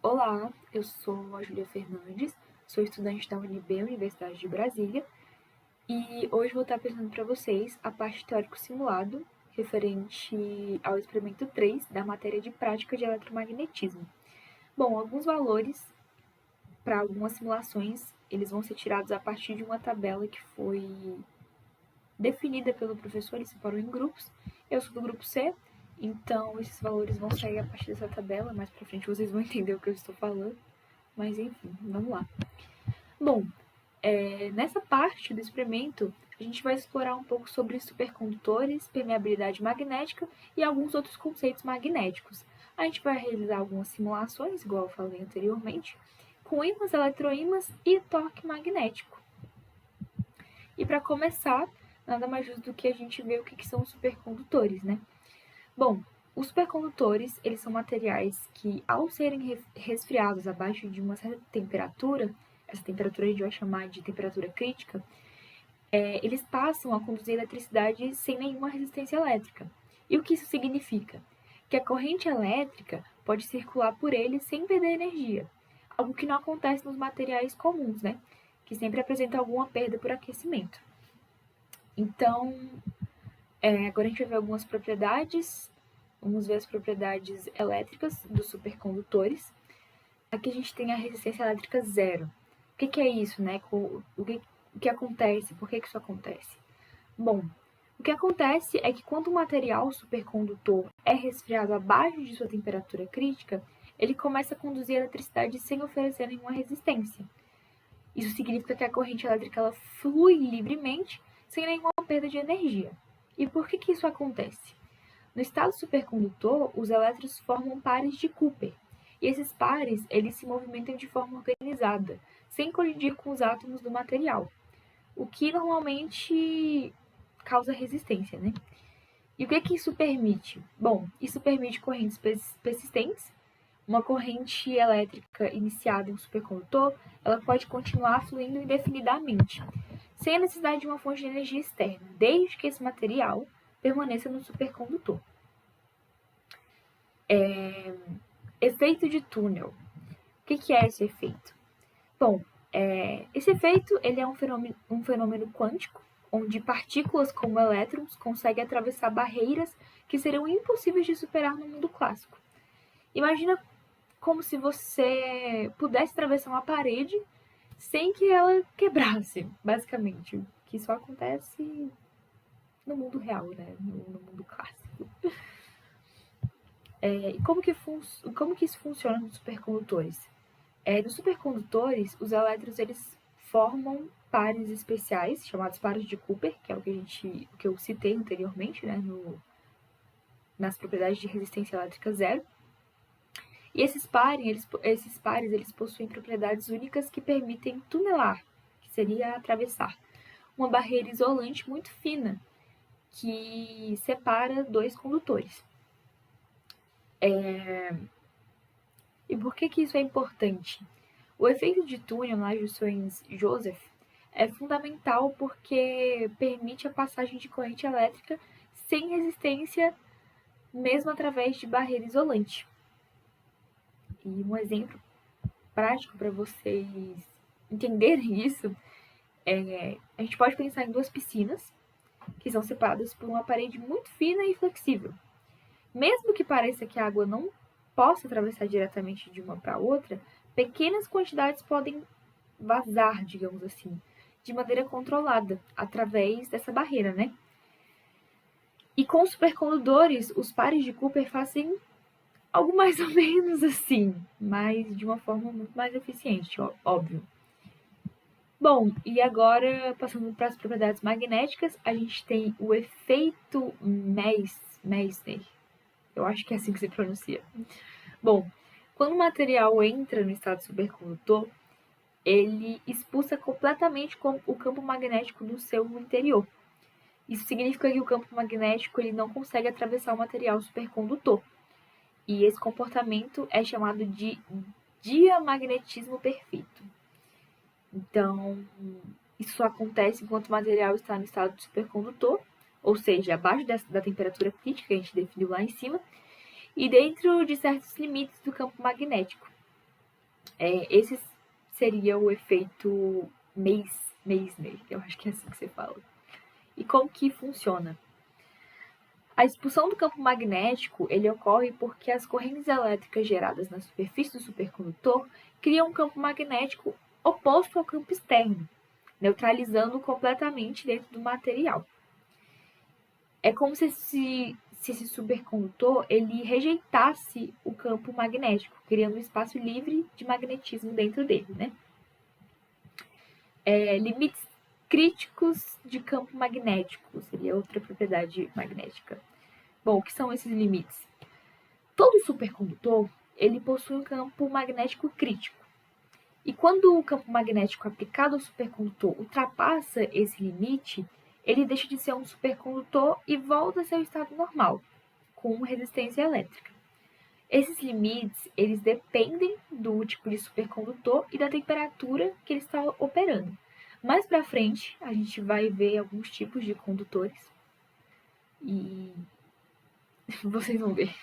Olá, eu sou a Júlia Fernandes, sou estudante da UNB, Universidade de Brasília, e hoje vou estar apresentando para vocês a parte teórico simulado referente ao experimento 3 da matéria de prática de eletromagnetismo. Bom, alguns valores para algumas simulações, eles vão ser tirados a partir de uma tabela que foi definida pelo professor, eles separou em grupos. Eu sou do grupo C, então esses valores vão sair a partir dessa tabela, mais para frente vocês vão entender o que eu estou falando. Mas enfim, vamos lá. Bom, nessa parte do experimento, a gente vai explorar um pouco sobre supercondutores, permeabilidade magnética e alguns outros conceitos magnéticos. A gente vai realizar algumas simulações, igual eu falei anteriormente, com ímãs, eletroímãs e torque magnético. E para começar, nada mais justo do que a gente ver o que são os supercondutores, né? Bom, os supercondutores, eles são materiais que, ao serem resfriados abaixo de uma certa temperatura, essa temperatura a gente vai chamar de temperatura crítica, eles passam a conduzir eletricidade sem nenhuma resistência elétrica. E o que isso significa? Que a corrente elétrica pode circular por eles sem perder energia, algo que não acontece nos materiais comuns, né? Que sempre apresentam alguma perda por aquecimento. Então, agora a gente vai ver algumas propriedades. Vamos ver as propriedades elétricas dos supercondutores. Aqui a gente tem a resistência elétrica zero. O que é isso, né? O que acontece? Por que isso acontece? Bom, o que acontece é que quando o material supercondutor é resfriado abaixo de sua temperatura crítica, ele começa a conduzir a eletricidade sem oferecer nenhuma resistência. Isso significa que a corrente elétrica ela flui livremente, sem nenhuma perda de energia. E por que isso acontece? No estado supercondutor, os elétrons formam pares de Cooper. E esses pares, eles se movimentam de forma organizada, sem colidir com os átomos do material, o que normalmente causa resistência, né? E o que isso permite? Bom, isso permite correntes persistentes. Uma corrente elétrica iniciada em um supercondutor, ela pode continuar fluindo indefinidamente, sem a necessidade de uma fonte de energia externa, desde que esse material permaneça no supercondutor. Efeito de túnel. O que é esse efeito? Bom, esse efeito ele é um fenômeno quântico, onde partículas como elétrons conseguem atravessar barreiras que seriam impossíveis de superar no mundo clássico. Imagina como se você pudesse atravessar uma parede sem que ela quebrasse, basicamente. Que isso acontece no mundo real, né? No mundo clássico. E como que isso funciona nos supercondutores? Nos supercondutores, os elétrons eles formam pares especiais, chamados pares de Cooper, que é o que eu citei anteriormente, né, nas propriedades de resistência elétrica zero. E esses pares eles possuem propriedades únicas que permitem tunelar, que seria atravessar, uma barreira isolante muito fina, que separa dois condutores. E por que isso é importante? O efeito de túnel nas junções Joseph é fundamental porque permite a passagem de corrente elétrica sem resistência, mesmo através de barreira isolante. E um exemplo prático para vocês entenderem isso a gente pode pensar em duas piscinas que são separadas por uma parede muito fina e flexível. Mesmo que pareça que a água não possa atravessar diretamente de uma para outra, pequenas quantidades podem vazar, digamos assim, de maneira controlada, através dessa barreira, né? E com os supercondutores, os pares de Cooper fazem algo mais ou menos assim, mas de uma forma muito mais eficiente, óbvio. Bom, e agora, passando para as propriedades magnéticas, a gente tem o efeito Meissner. Eu acho que é assim que se pronuncia. Bom, quando o material entra no estado supercondutor, ele expulsa completamente o campo magnético do seu interior. Isso significa que o campo magnético ele não consegue atravessar o material supercondutor. E esse comportamento é chamado de diamagnetismo perfeito. Então, isso só acontece enquanto o material está no estado de supercondutor, ou seja, abaixo da temperatura crítica que a gente definiu lá em cima, e dentro de certos limites do campo magnético. Esse seria o efeito Meissner, eu acho que é assim que você fala. E como que funciona? A expulsão do campo magnético ele ocorre porque as correntes elétricas geradas na superfície do supercondutor criam um campo magnético oposto ao campo externo, neutralizando-o completamente dentro do material. É como se esse supercondutor ele rejeitasse o campo magnético, criando um espaço livre de magnetismo dentro dele, né? Limites críticos de campo magnético seria outra propriedade magnética. Bom, o que são esses limites? Todo supercondutor ele possui um campo magnético crítico. E quando o campo magnético aplicado ao supercondutor ultrapassa esse limite, ele deixa de ser um supercondutor e volta a seu estado normal, com resistência elétrica. Esses limites, eles dependem do tipo de supercondutor e da temperatura que ele está operando. Mais para frente, a gente vai ver alguns tipos de condutores e vocês vão ver.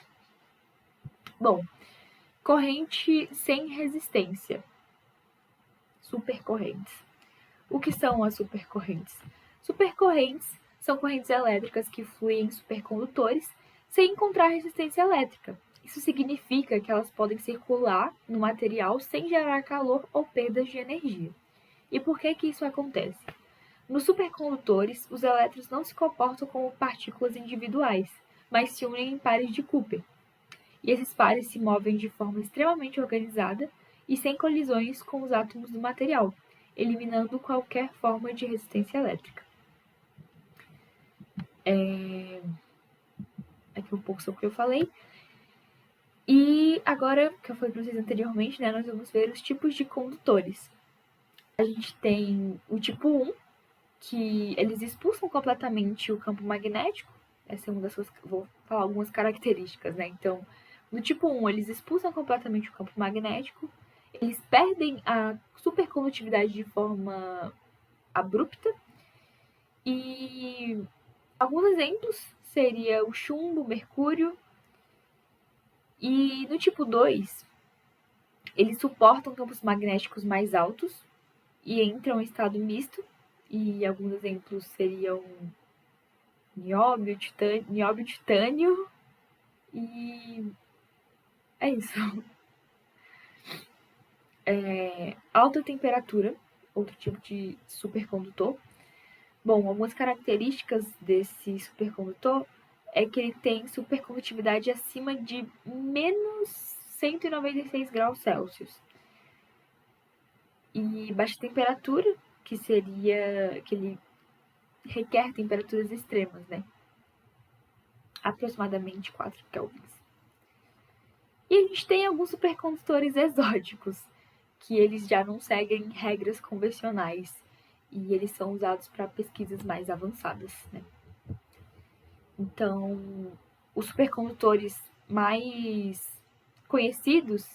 Bom, corrente sem resistência. Supercorrentes. O que são as supercorrentes? Supercorrentes são correntes elétricas que fluem em supercondutores sem encontrar resistência elétrica. Isso significa que elas podem circular no material sem gerar calor ou perdas de energia. E por que isso acontece? Nos supercondutores, os elétrons não se comportam como partículas individuais, mas se unem em pares de Cooper. E esses pares se movem de forma extremamente organizada e sem colisões com os átomos do material, eliminando qualquer forma de resistência elétrica. Aqui um pouco sobre o que eu falei. E agora, que eu falei para vocês anteriormente, né, nós vamos ver os tipos de condutores. A gente tem o tipo 1, que eles expulsam completamente o campo magnético. Essa é uma das suas... Vou falar algumas características, né? Então, no tipo 1, eles expulsam completamente o campo magnético. Eles perdem a supercondutividade de forma abrupta. E alguns exemplos seria o chumbo, o mercúrio. E no tipo 2, eles suportam campos magnéticos mais altos e entram em estado misto. E alguns exemplos seriam nióbio, titânio e é isso. Alta temperatura, outro tipo de supercondutor. Bom, algumas características desse supercondutor é que ele tem supercondutividade acima de menos 196 graus Celsius. E baixa temperatura, que seria que ele requer temperaturas extremas, né? Aproximadamente 4 kelvins. E a gente tem alguns supercondutores exóticos, que eles já não seguem regras convencionais e eles são usados para pesquisas mais avançadas, né? Então, os supercondutores mais conhecidos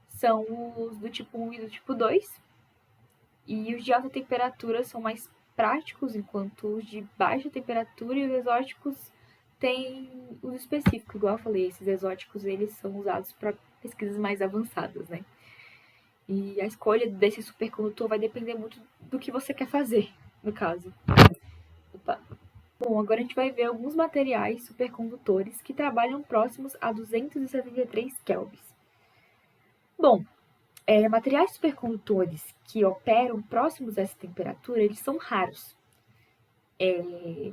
são os do tipo 1 e do tipo 2, e os de alta temperatura são mais práticos, enquanto os de baixa temperatura e os exóticos têm uso específico, igual eu falei, esses exóticos eles são usados para pesquisas mais avançadas, né? E a escolha desse supercondutor vai depender muito do que você quer fazer, no caso. Opa. Bom, agora a gente vai ver alguns materiais supercondutores que trabalham próximos a 273 kelvins. Bom, materiais supercondutores que operam próximos a essa temperatura, eles são raros.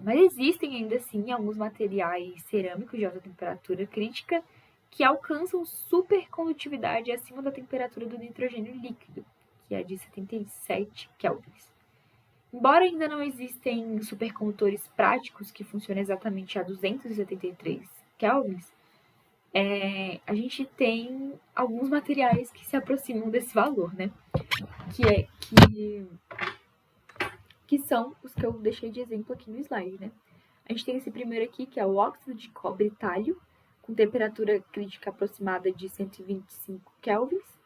Mas existem ainda assim alguns materiais cerâmicos de alta temperatura crítica que alcançam supercondutividade acima da temperatura do nitrogênio líquido, que é de 77 kelvins. Embora ainda não existem supercondutores práticos que funcionem exatamente a 273 kelvins, a gente tem alguns materiais que se aproximam desse valor, né? Que são os que eu deixei de exemplo aqui no slide, né? A gente tem esse primeiro aqui, que é o óxido de cobre talho, com temperatura crítica aproximada de 125 kelvins.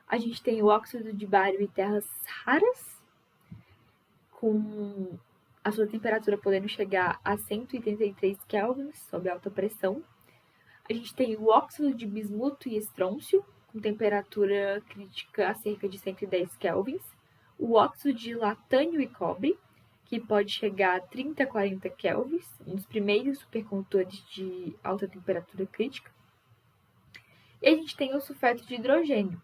A gente tem o óxido de bário e terras raras, com a sua temperatura podendo chegar a 183 kelvins, sob alta pressão. A gente tem o óxido de bismuto e estrôncio, com temperatura crítica a cerca de 110 kelvins, o óxido de latânio e cobre, que pode chegar a 30 a 40 kelvins, um dos primeiros supercondutores de alta temperatura crítica. E a gente tem o sulfeto de hidrogênio,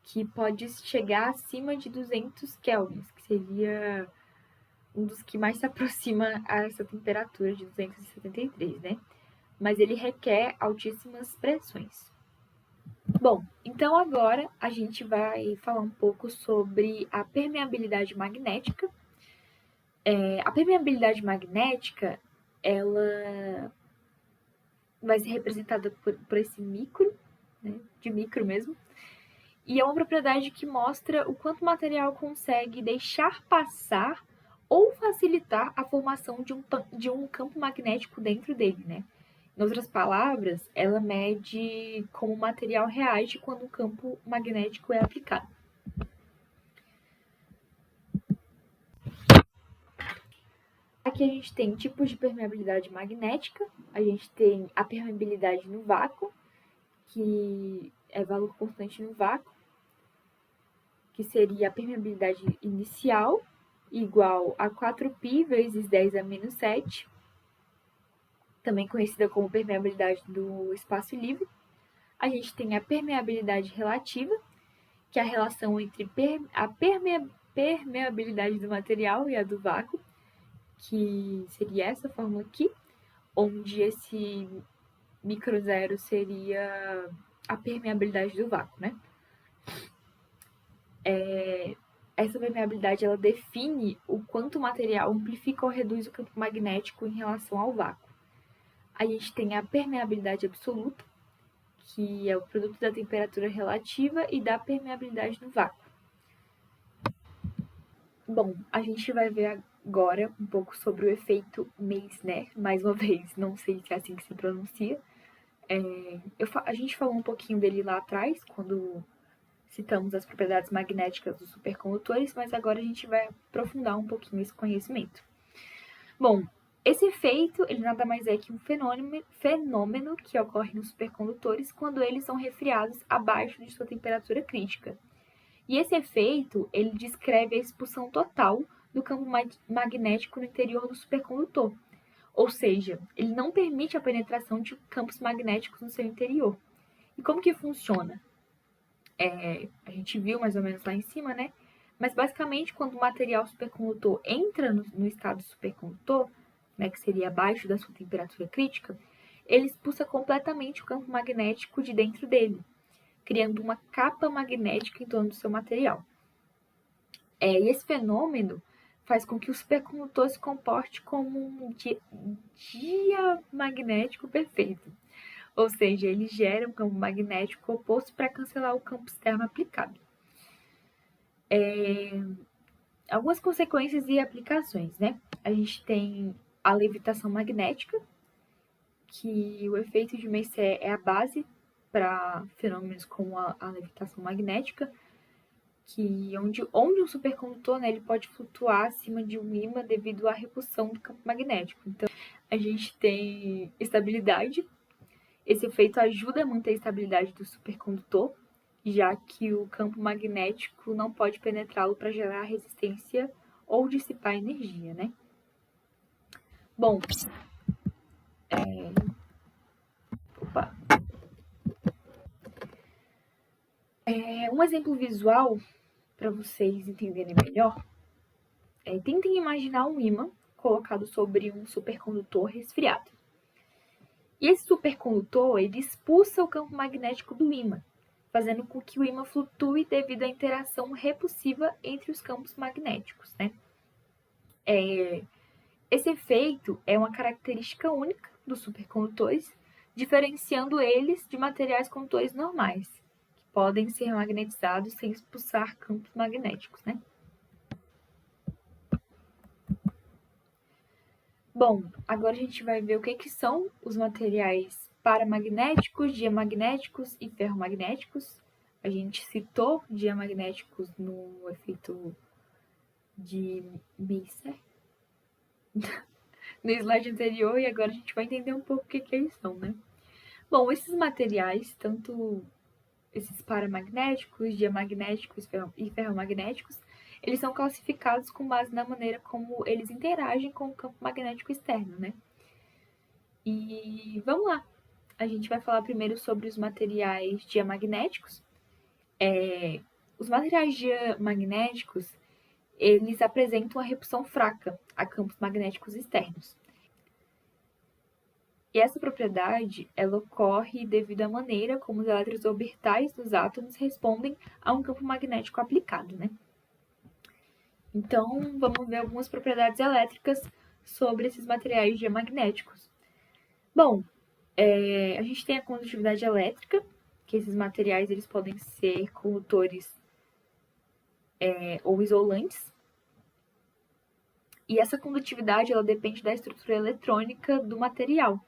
que pode chegar acima de 200 kelvins, que seria um dos que mais se aproxima a essa temperatura de 273, né? Mas ele requer altíssimas pressões. Bom, então agora a gente vai falar um pouco sobre a permeabilidade magnética. A permeabilidade magnética, ela vai ser representada por esse micro, né, de micro mesmo, e é uma propriedade que mostra o quanto o material consegue deixar passar ou facilitar a formação de um campo magnético dentro dele, né? Em outras palavras, ela mede como o material reage quando um campo magnético é aplicado. Aqui a gente tem tipos de permeabilidade magnética, a gente tem a permeabilidade no vácuo, que é valor constante no vácuo, que seria a permeabilidade inicial, igual a 4π vezes 10 a menos 7, também conhecida como permeabilidade do espaço livre. A gente tem a permeabilidade relativa, que é a relação entre a permeabilidade do material e a do vácuo, que seria essa fórmula aqui, onde esse micro zero seria a permeabilidade do vácuo, né? Essa permeabilidade, ela define o quanto o material amplifica ou reduz o campo magnético em relação ao vácuo. A gente tem a permeabilidade absoluta, que é o produto da temperatura relativa e da permeabilidade no vácuo. Bom, a gente vai ver agora um pouco sobre o efeito Meissner, mais uma vez, não sei se é assim que se pronuncia. A gente falou um pouquinho dele lá atrás, quando citamos as propriedades magnéticas dos supercondutores, mas agora a gente vai aprofundar um pouquinho esse conhecimento. Bom, esse efeito, ele nada mais é que um fenômeno que ocorre nos supercondutores quando eles são resfriados abaixo de sua temperatura crítica. E esse efeito, ele descreve a expulsão total do campo magnético no interior do supercondutor. Ou seja, ele não permite a penetração de campos magnéticos no seu interior. E como que funciona? A gente viu mais ou menos lá em cima, né? Mas basicamente, quando o material supercondutor entra no estado supercondutor, né, que seria abaixo da sua temperatura crítica, ele expulsa completamente o campo magnético de dentro dele, criando uma capa magnética em torno do seu material. E esse fenômeno faz com que o supercondutor se comporte como um diamagnético perfeito. Ou seja, ele gera um campo magnético oposto para cancelar o campo externo aplicado. Algumas consequências e aplicações, né? A gente tem a levitação magnética, que o efeito de Meissner é a base para fenômenos como a levitação magnética, que onde um supercondutor, né, ele pode flutuar acima de um ímã devido à repulsão do campo magnético. Então, a gente tem estabilidade. Esse efeito ajuda a manter a estabilidade do supercondutor, já que o campo magnético não pode penetrá-lo para gerar resistência ou dissipar energia, né? Bom, um exemplo visual para vocês entenderem melhor. Tentem imaginar um ímã colocado sobre um supercondutor resfriado. E esse supercondutor, ele expulsa o campo magnético do ímã, fazendo com que o ímã flutue devido à interação repulsiva entre os campos magnéticos, né? Esse efeito é uma característica única dos supercondutores, diferenciando eles de materiais condutores normais, que podem ser magnetizados sem expulsar campos magnéticos, né? Bom, agora a gente vai ver o que são os materiais paramagnéticos, diamagnéticos e ferromagnéticos. A gente citou diamagnéticos no efeito de Meissner no slide anterior, e agora a gente vai entender um pouco o que eles são, né? Bom, esses materiais, tanto esses paramagnéticos, diamagnéticos e ferromagnéticos, eles são classificados com base na maneira como eles interagem com o campo magnético externo, né? E vamos lá! A gente vai falar primeiro sobre os materiais diamagnéticos. Os materiais diamagnéticos, eles apresentam uma repulsão fraca a campos magnéticos externos. E essa propriedade, ela ocorre devido à maneira como os elétrons orbitais dos átomos respondem a um campo magnético aplicado, né? Então, vamos ver algumas propriedades elétricas sobre esses materiais diamagnéticos. Bom, a gente tem a condutividade elétrica, que esses materiais eles podem ser condutores ou isolantes. E essa condutividade ela depende da estrutura eletrônica do material,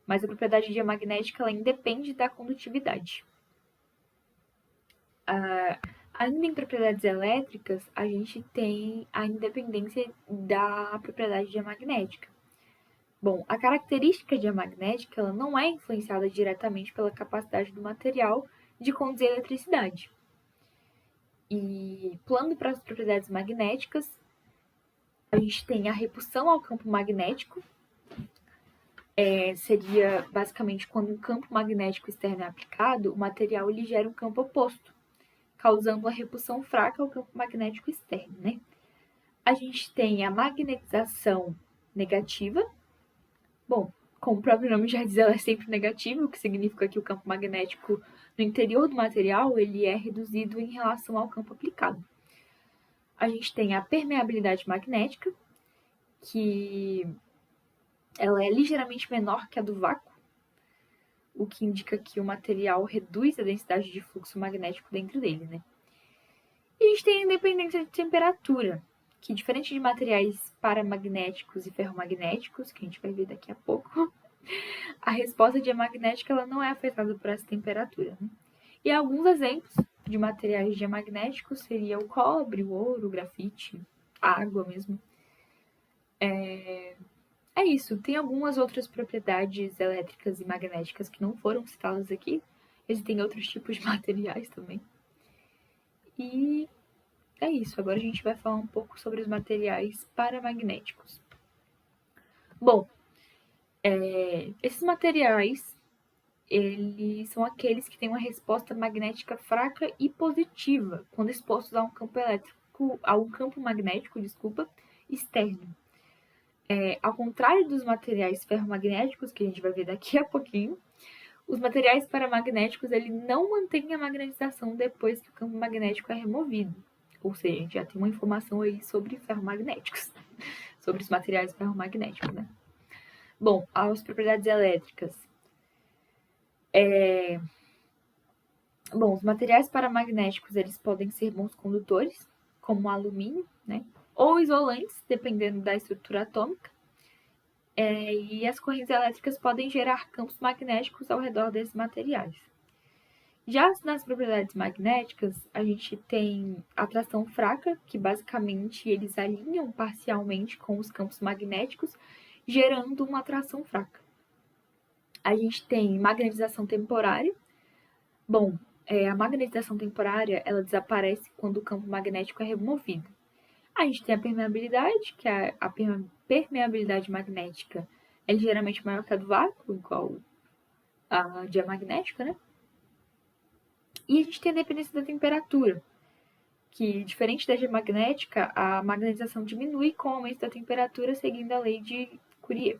mas a propriedade diamagnética ela independe da condutividade. Ainda em propriedades elétricas, a gente tem a independência da propriedade diamagnética. Bom, a característica diamagnética ela não é influenciada diretamente pela capacidade do material de conduzir eletricidade. E pulando para as propriedades magnéticas, a gente tem a repulsão ao campo magnético. Seria basicamente quando um campo magnético externo é aplicado, o material ele gera um campo oposto, causando uma repulsão fraca ao campo magnético externo, né? A gente tem a magnetização negativa. Bom, como o próprio nome já diz, ela é sempre negativa, o que significa que o campo magnético no interior do material ele é reduzido em relação ao campo aplicado. A gente tem a permeabilidade magnética, que ela é ligeiramente menor que a do vácuo, o que indica que o material reduz a densidade de fluxo magnético dentro dele, né? E a gente tem a independência de temperatura, que diferente de materiais paramagnéticos e ferromagnéticos, que a gente vai ver daqui a pouco, a resposta diamagnética ela não é afetada por essa temperatura, né? E alguns exemplos de materiais diamagnéticos seria o cobre, o ouro, o grafite, a água mesmo. É isso, tem algumas outras propriedades elétricas e magnéticas que não foram citadas aqui. Existem outros tipos de materiais também. E é isso, agora a gente vai falar um pouco sobre os materiais paramagnéticos. Bom, esses materiais, eles são aqueles que têm uma resposta magnética fraca e positiva quando expostos a um campo magnético, externo. Ao contrário dos materiais ferromagnéticos, que a gente vai ver daqui a pouquinho, os materiais paramagnéticos ele não mantêm a magnetização depois que o campo magnético é removido. Ou seja, a gente já tem uma informação aí sobre ferromagnéticos, sobre os materiais ferromagnéticos, né? Bom, as propriedades elétricas. Bom, os materiais paramagnéticos eles podem ser bons condutores, como o alumínio, né? Ou isolantes, dependendo da estrutura atômica. E as correntes elétricas podem gerar campos magnéticos ao redor desses materiais. Já nas propriedades magnéticas, a gente tem atração fraca, que basicamente eles alinham parcialmente com os campos magnéticos, gerando uma atração fraca. A gente tem magnetização temporária. Bom, a magnetização temporária ela desaparece quando o campo magnético é removido. A gente tem a permeabilidade, que a permeabilidade magnética é ligeiramente maior que a do vácuo, igual a diamagnética, né? E a gente tem a dependência da temperatura, que, diferente da diamagnética, a magnetização diminui com o aumento da temperatura, seguindo a lei de Curie.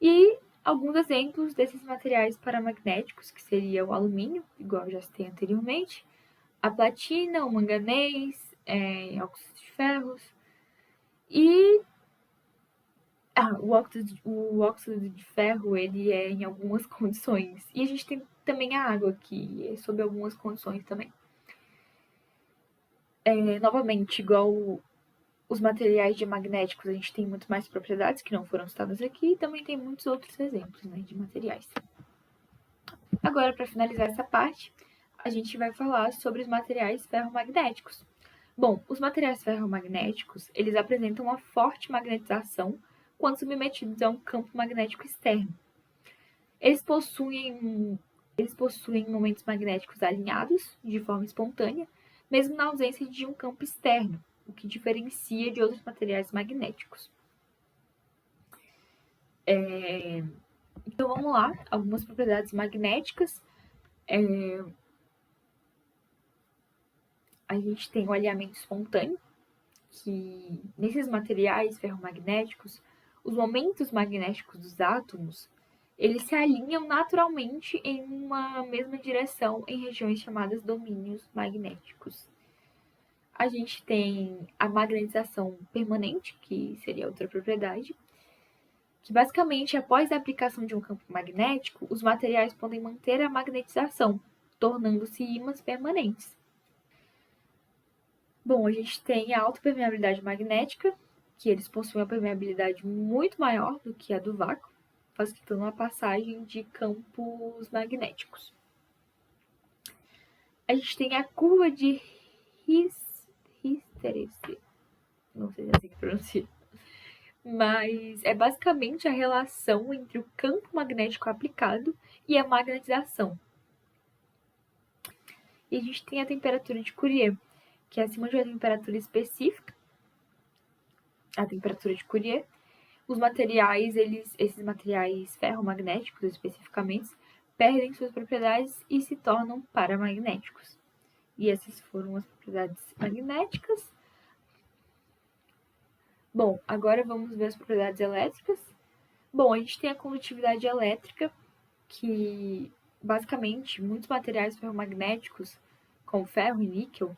E alguns exemplos desses materiais paramagnéticos, que seria o alumínio, igual eu já citei anteriormente, a platina, o manganês, óxidos de ferros, e o óxido de ferro ele é em algumas condições. E a gente tem também a água, que é sob algumas condições também. Novamente, igual os materiais diamagnéticos, a gente tem muito mais propriedades que não foram citadas aqui, e também tem muitos outros exemplos, né, de materiais. Agora, para finalizar essa parte, a gente vai falar sobre os materiais ferromagnéticos. Bom, os materiais ferromagnéticos, eles apresentam uma forte magnetização quando submetidos a um campo magnético externo. Eles possuem Eles possuem momentos magnéticos alinhados de forma espontânea, mesmo na ausência de um campo externo, o que diferencia de outros materiais magnéticos. Então vamos lá, algumas propriedades magnéticas. A gente tem o alinhamento espontâneo, que nesses materiais ferromagnéticos, os momentos magnéticos dos átomos, eles se alinham naturalmente em uma mesma direção em regiões chamadas domínios magnéticos. A gente tem a magnetização permanente, que seria outra propriedade, que basicamente, após a aplicação de um campo magnético, os materiais podem manter a magnetização, tornando-se ímãs permanentes. Bom, a gente tem a autopermeabilidade magnética, que eles possuem uma permeabilidade muito maior do que a do vácuo, facilitando a passagem de campos magnéticos. A gente tem a curva de Hysteresis, não sei se é assim que pronuncia, mas é basicamente a relação entre o campo magnético aplicado e a magnetização. E a gente tem a temperatura de Curie, que é acima de uma temperatura específica, a temperatura de Curie, os materiais, esses materiais ferromagnéticos especificamente, perdem suas propriedades e se tornam paramagnéticos. E essas foram as propriedades magnéticas. Bom, agora vamos ver as propriedades elétricas. Bom, a gente tem a condutividade elétrica, que basicamente muitos materiais ferromagnéticos, como ferro e níquel,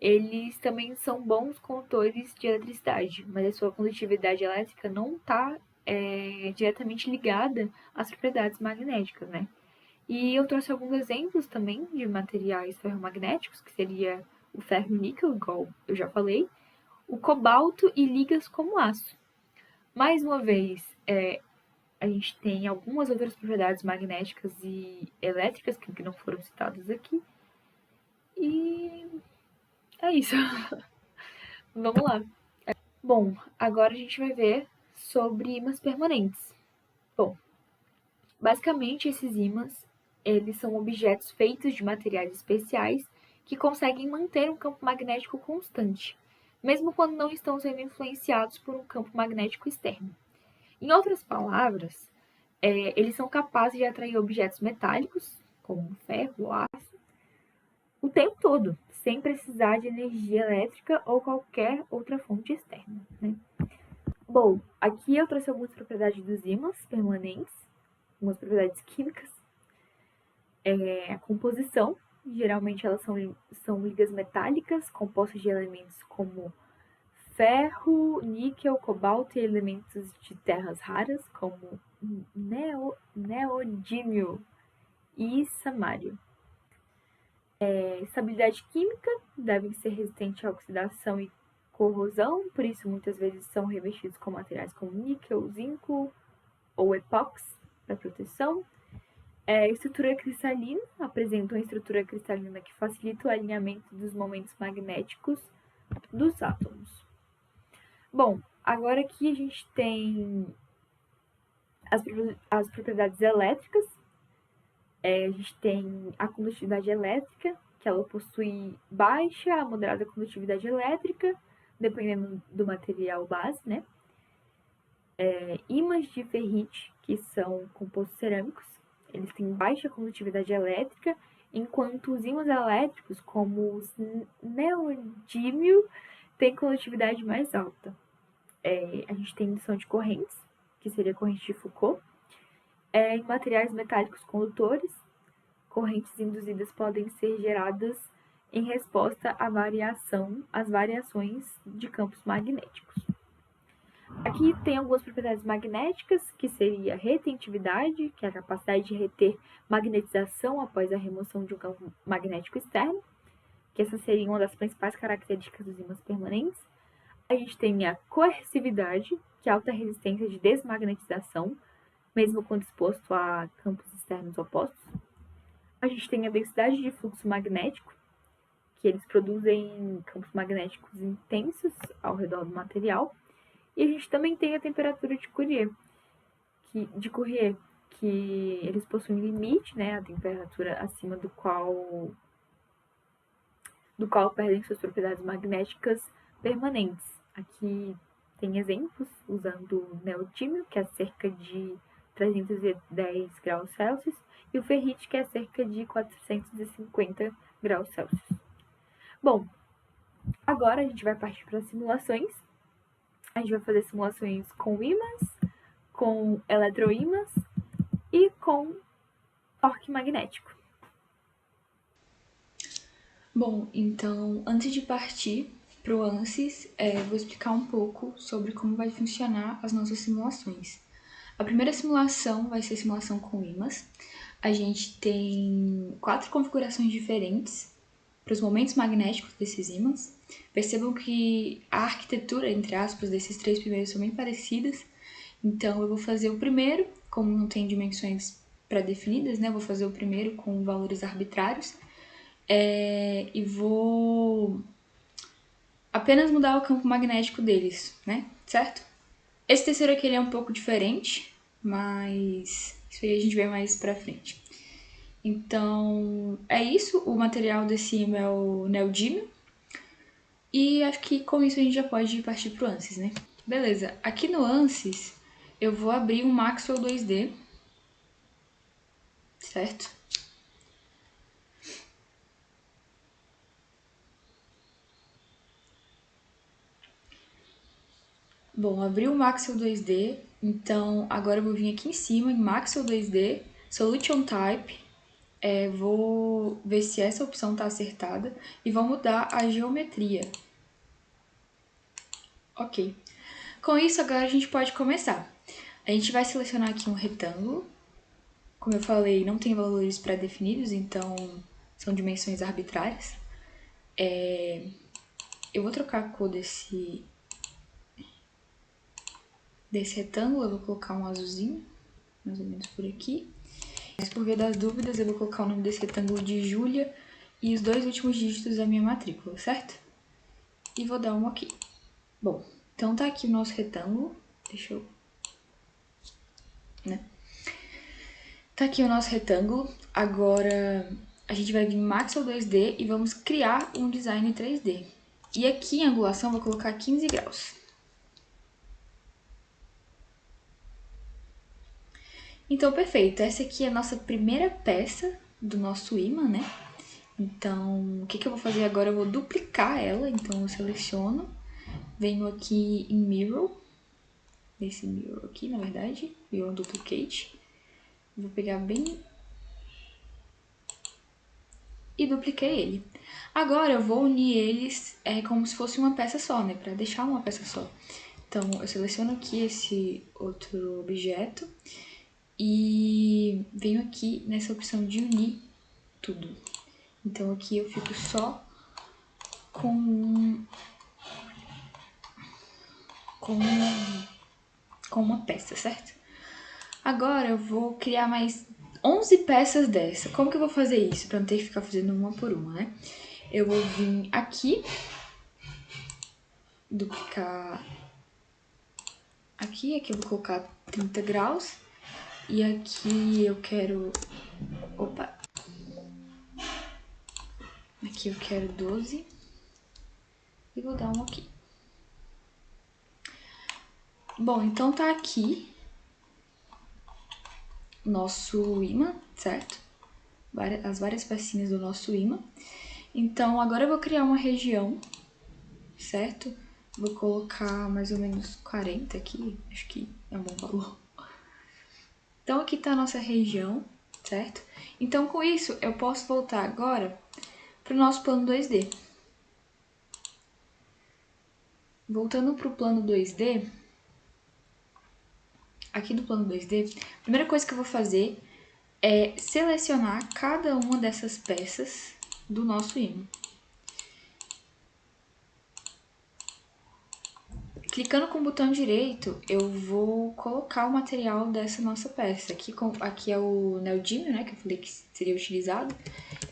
eles também são bons condutores de eletricidade, mas a sua condutividade elétrica não está diretamente ligada às propriedades magnéticas, né? E eu trouxe alguns exemplos também de materiais ferromagnéticos, que seria o ferro e o níquel, igual eu já falei, o cobalto e ligas como aço. Mais uma vez, a gente tem algumas outras propriedades magnéticas e elétricas que não foram citadas aqui. E é isso. Vamos lá. Bom, agora a gente vai ver sobre ímãs permanentes. Bom, basicamente esses ímãs, eles são objetos feitos de materiais especiais que conseguem manter um campo magnético constante, mesmo quando não estão sendo influenciados por um campo magnético externo. Em outras palavras, eles são capazes de atrair objetos metálicos, como ferro ou aço, o tempo todo, sem precisar de energia elétrica ou qualquer outra fonte externa, né? Bom, aqui eu trouxe algumas propriedades dos ímãs permanentes, algumas propriedades químicas. A composição, geralmente elas são ligas metálicas, compostas de elementos como ferro, níquel, cobalto e elementos de terras raras, como neodímio e samário. Estabilidade química, devem ser resistentes à oxidação e corrosão, por isso muitas vezes são revestidos com materiais como níquel, zinco ou epóxi para proteção. Estrutura cristalina, apresenta uma estrutura cristalina que facilita o alinhamento dos momentos magnéticos dos átomos. Bom, agora aqui a gente tem as propriedades elétricas. A gente tem a condutividade elétrica, que ela possui baixa a moderada condutividade elétrica, dependendo do material base, né? Ímãs de ferrite, que são compostos cerâmicos, eles têm baixa condutividade elétrica, enquanto os ímãs elétricos, como os neodímio, têm condutividade mais alta. A gente tem indução de correntes, que seria a corrente de Foucault. Em materiais metálicos condutores, correntes induzidas podem ser geradas em resposta às variações de campos magnéticos. Aqui tem algumas propriedades magnéticas, que seria a retentividade, que é a capacidade de reter magnetização após a remoção de um campo magnético externo, que essa seria uma das principais características dos ímãs permanentes. A gente tem a coercividade, que é a alta resistência de desmagnetização, mesmo quando exposto a campos externos opostos. A gente tem a densidade de fluxo magnético, que eles produzem campos magnéticos intensos ao redor do material. E a gente também tem a temperatura de Curie, que eles possuem limite, né, a temperatura acima do qual perdem suas propriedades magnéticas permanentes. Aqui tem exemplos usando o neodímio, que é cerca de 310 graus Celsius, e o ferrite, que é cerca de 450 graus Celsius. Bom, agora a gente vai partir para as simulações. A gente vai fazer simulações com ímãs, com eletroímãs e com torque magnético. Bom, então, antes de partir para o ANSYS, vou explicar um pouco sobre como vai funcionar as nossas simulações. A primeira simulação vai ser simulação com ímãs. A gente tem 4 configurações diferentes para os momentos magnéticos desses ímãs. Percebam que a arquitetura, entre aspas, desses 3 primeiros são bem parecidas. Então, eu vou fazer o primeiro, como não tem dimensões pré-definidas, né? Vou fazer o primeiro com valores arbitrários. E vou apenas mudar o campo magnético deles, né? Certo? Esse terceiro aqui ele é um pouco diferente, mas isso aí a gente vê mais pra frente. Então, é isso. O material desse ímã é o neodímio. E acho que com isso a gente já pode partir pro ANSYS, né? Beleza. Aqui no ANSYS, eu vou abrir um Maxwell 2D, certo? Bom, abri o Maxwell 2D, então agora eu vou vir aqui em cima, em Maxwell 2D, Solution Type, vou ver se essa opção está acertada e vou mudar a geometria. Ok. Com isso, agora a gente pode começar. A gente vai selecionar aqui um retângulo. Como eu falei, não tem valores pré-definidos, então são dimensões arbitrárias. Eu vou trocar a cor desse retângulo, eu vou colocar um azulzinho, mais ou menos por aqui. Mas por via das dúvidas, eu vou colocar o nome desse retângulo de Júlia e os 2 últimos dígitos da minha matrícula, certo? E vou dar um OK. Bom, então tá aqui o nosso retângulo. Deixa eu... né? Tá aqui o nosso retângulo. Agora a gente vai vir em Maxwell 2D e vamos criar um design 3D. E aqui em angulação eu vou colocar 15 graus. Então, perfeito. Essa aqui é a nossa primeira peça do nosso ímã, né? Então, o que eu vou fazer agora? Eu vou duplicar ela. Então, eu seleciono, venho aqui em Mirror, nesse Mirror aqui, na verdade, Mirror Duplicate. Vou pegar bem... e dupliquei ele. Agora, eu vou unir eles como se fosse uma peça só, né? Pra deixar uma peça só. Então, eu seleciono aqui esse outro objeto e venho aqui nessa opção de unir tudo. Então, aqui eu fico só com uma peça, certo? Agora eu vou criar mais 11 peças dessa. Como que eu vou fazer isso? Pra não ter que ficar fazendo uma por uma, né? Eu vou vir aqui, duplicar aqui eu vou colocar 30 graus. E aqui eu quero... opa! Aqui eu quero 12. E vou dar um OK. Bom, então tá aqui nosso ímã, certo? As várias pecinhas do nosso ímã. Então, agora eu vou criar uma região, certo? Vou colocar mais ou menos 40 aqui, acho que é um bom valor. Então, aqui tá a nossa região, certo? Então, com isso, eu posso voltar agora para o nosso plano 2D. Voltando para o plano 2D, aqui do plano 2D, a primeira coisa que eu vou fazer é selecionar cada uma dessas peças do nosso ímã. Clicando com o botão direito, eu vou colocar o material dessa nossa peça. Aqui é o neodímio, né, que eu falei que seria utilizado.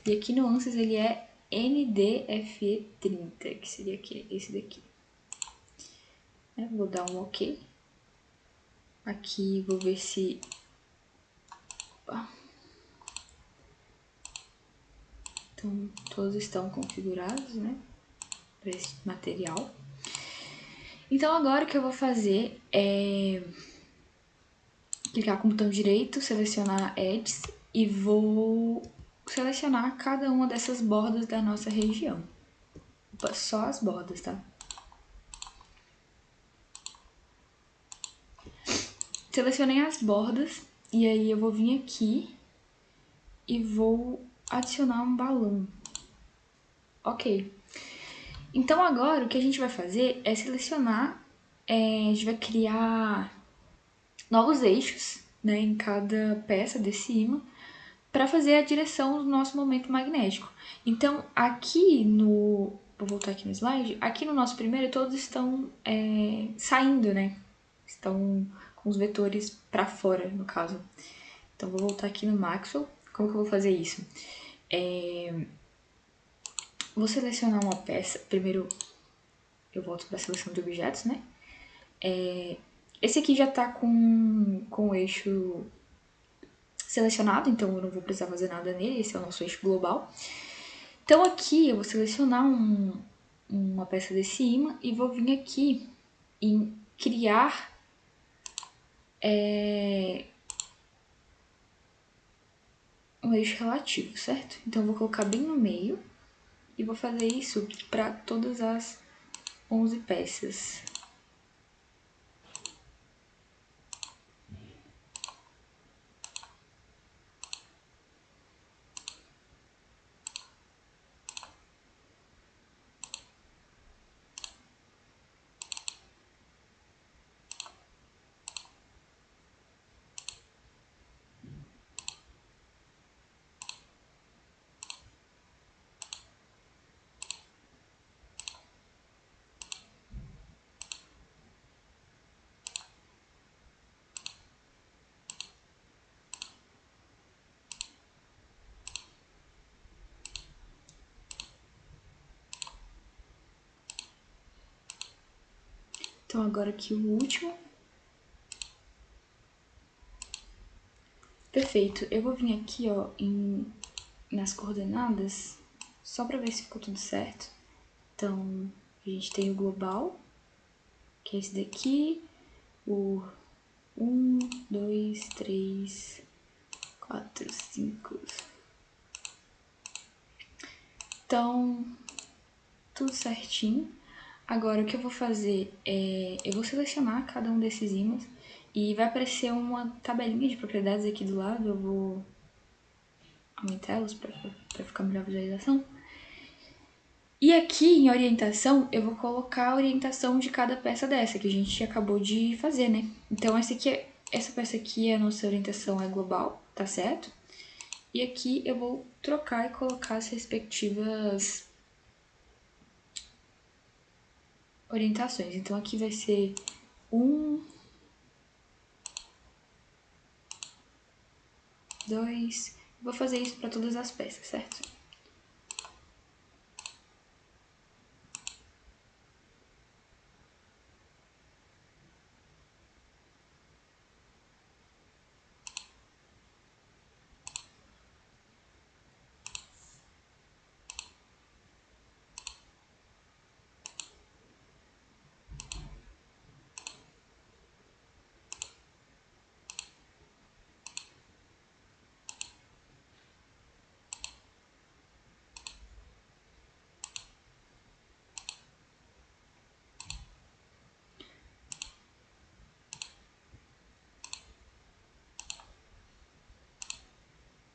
E aqui no ANSYS ele é NDFE30, que seria esse daqui. Vou dar um OK. Aqui vou ver se Opa. Então, todos estão configurados, né? Para esse material. Então, agora o que eu vou fazer é clicar com o botão direito, selecionar Edges e vou selecionar cada uma dessas bordas da nossa região. Opa, só as bordas, tá? Selecionei as bordas e aí eu vou vir aqui e vou adicionar um balão. Ok. Então agora o que a gente vai fazer é selecionar, a gente vai criar novos eixos, né, em cada peça desse ímã para fazer a direção do nosso momento magnético. Então aqui no, vou voltar aqui no slide, aqui no nosso primeiro todos estão saindo, né, estão com os vetores para fora, no caso. Então vou voltar aqui no Maxwell. Como que eu vou fazer isso? Vou selecionar uma peça, primeiro eu volto para a seleção de objetos, né? Esse aqui já está com o eixo selecionado, então eu não vou precisar fazer nada nele, esse é o nosso eixo global. Então aqui eu vou selecionar uma peça desse ímã e vou vir aqui em criar um eixo relativo, certo? Então eu vou colocar bem no meio e vou fazer isso para todas as 11 peças. Então agora aqui o último. Perfeito. Eu vou vir aqui, ó, nas coordenadas, só para ver se ficou tudo certo. Então, a gente tem o global, que é esse daqui, o 1, 2, 3, 4, 5. Então, tudo certinho. Agora, o que eu vou fazer é, eu vou selecionar cada um desses ímãs e vai aparecer uma tabelinha de propriedades aqui do lado. Eu vou aumentar elas para ficar melhor a visualização. E aqui em orientação, eu vou colocar a orientação de cada peça dessa, que a gente acabou de fazer, né? Então, essa peça aqui, a nossa orientação é global, tá certo? E aqui eu vou trocar e colocar as respectivas orientações. Então, aqui vai ser 1, 2... Vou fazer isso para todas as peças, certo?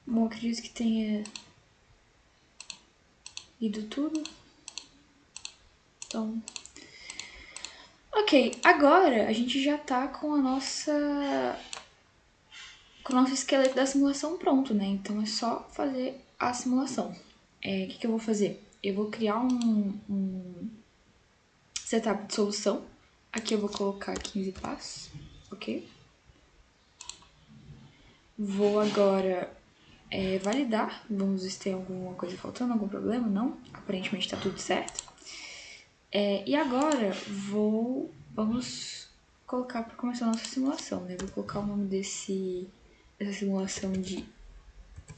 Bom, acredito que tenha ido tudo. Então, ok, agora a gente já tá com o nosso esqueleto da simulação pronto, né? Então é só fazer a simulação. O que eu vou fazer? Eu vou criar um setup de solução. Aqui eu vou colocar 15 passos, ok? Vou agora validar. Vamos ver se tem alguma coisa faltando, algum problema. Não, aparentemente tá tudo certo. E agora vamos colocar para começar a nossa simulação, né? Vou colocar o nome desse essa simulação de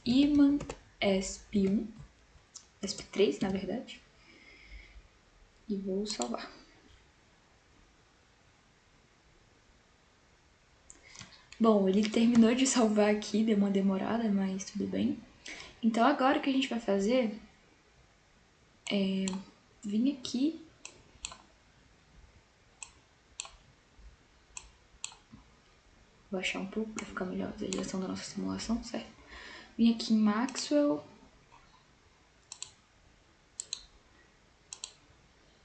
imã ESP1, ESP3, na verdade, e vou salvar. Bom, ele terminou de salvar aqui, deu uma demorada, mas tudo bem. Então agora o que a gente vai fazer é vir aqui, vou baixar um pouco para ficar melhor a direção da nossa simulação, certo? Vim aqui em Maxwell,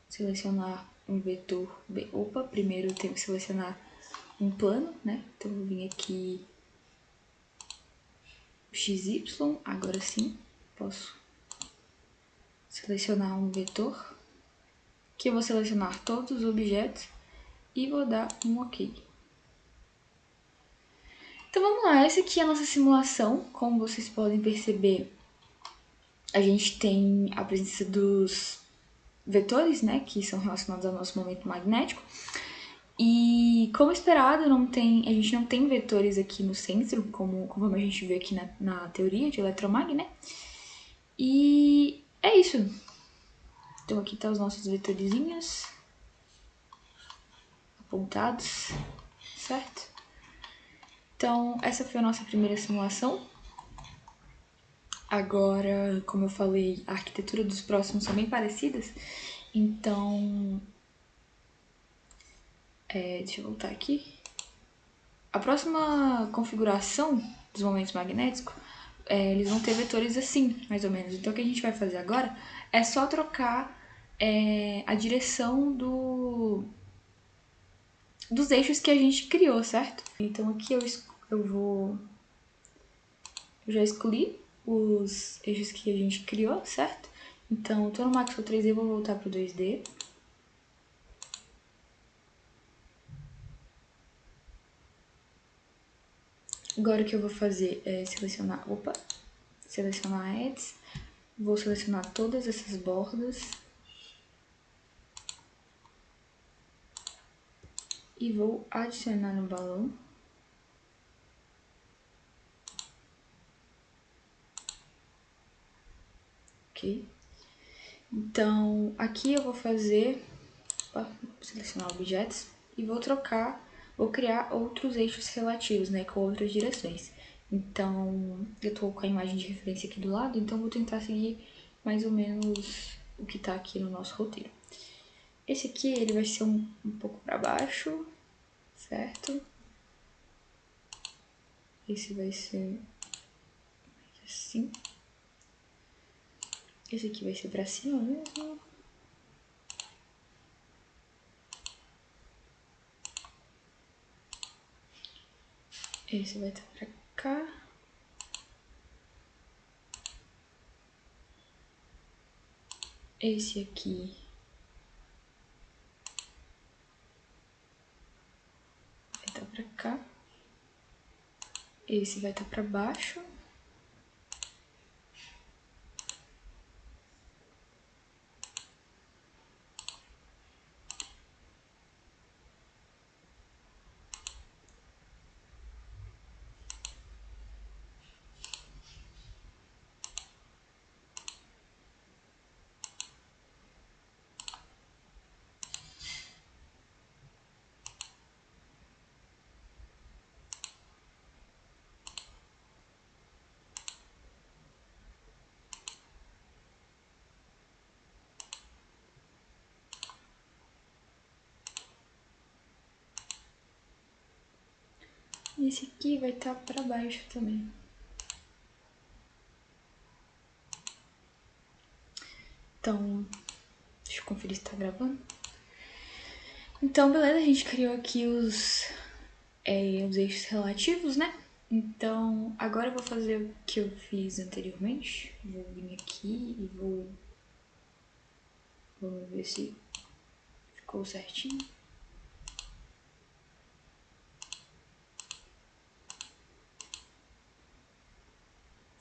selecionar um vetor B. Opa, primeiro eu tenho que selecionar um plano, né? Então eu vou vir aqui XY, agora sim, posso selecionar um vetor, que eu vou selecionar todos os objetos e vou dar um OK. Então vamos lá, essa aqui é a nossa simulação. Como vocês podem perceber, a gente tem a presença dos vetores, né, que são relacionados ao nosso momento magnético. E como esperado, a gente não tem vetores aqui no centro, como a gente vê aqui na teoria de eletromag, né? E é isso. Então aqui tá os nossos vetorizinhos apontados, certo? Então essa foi a nossa primeira simulação. Agora, como eu falei, a arquitetura dos próximos são bem parecidas, então deixa eu voltar aqui. A próxima configuração dos momentos magnéticos, eles vão ter vetores assim, mais ou menos. Então o que a gente vai fazer agora é só trocar a direção dos eixos que a gente criou, certo? Então aqui eu já escolhi os eixos que a gente criou, certo? Então eu tô no Maxwell 3D, eu vou voltar pro 2D. Agora o que eu vou fazer é selecionar Edges, vou selecionar todas essas bordas e vou adicionar no balão. Ok? Então aqui eu vou selecionar objetos e vou criar outros eixos relativos, né, com outras direções. Então, eu tô com a imagem de referência aqui do lado, então vou tentar seguir mais ou menos o que tá aqui no nosso roteiro. Esse aqui, ele vai ser um pouco para baixo, certo? Esse vai ser assim. Esse aqui vai ser para cima mesmo. Esse vai estar para cá. Esse aqui vai estar para cá. Esse vai estar para baixo. E esse aqui vai estar para baixo também. Então, deixa eu conferir se tá gravando. Então, beleza, a gente criou aqui os eixos relativos, né? Então, agora eu vou fazer o que eu fiz anteriormente. Vou vir aqui e vamos ver se ficou certinho.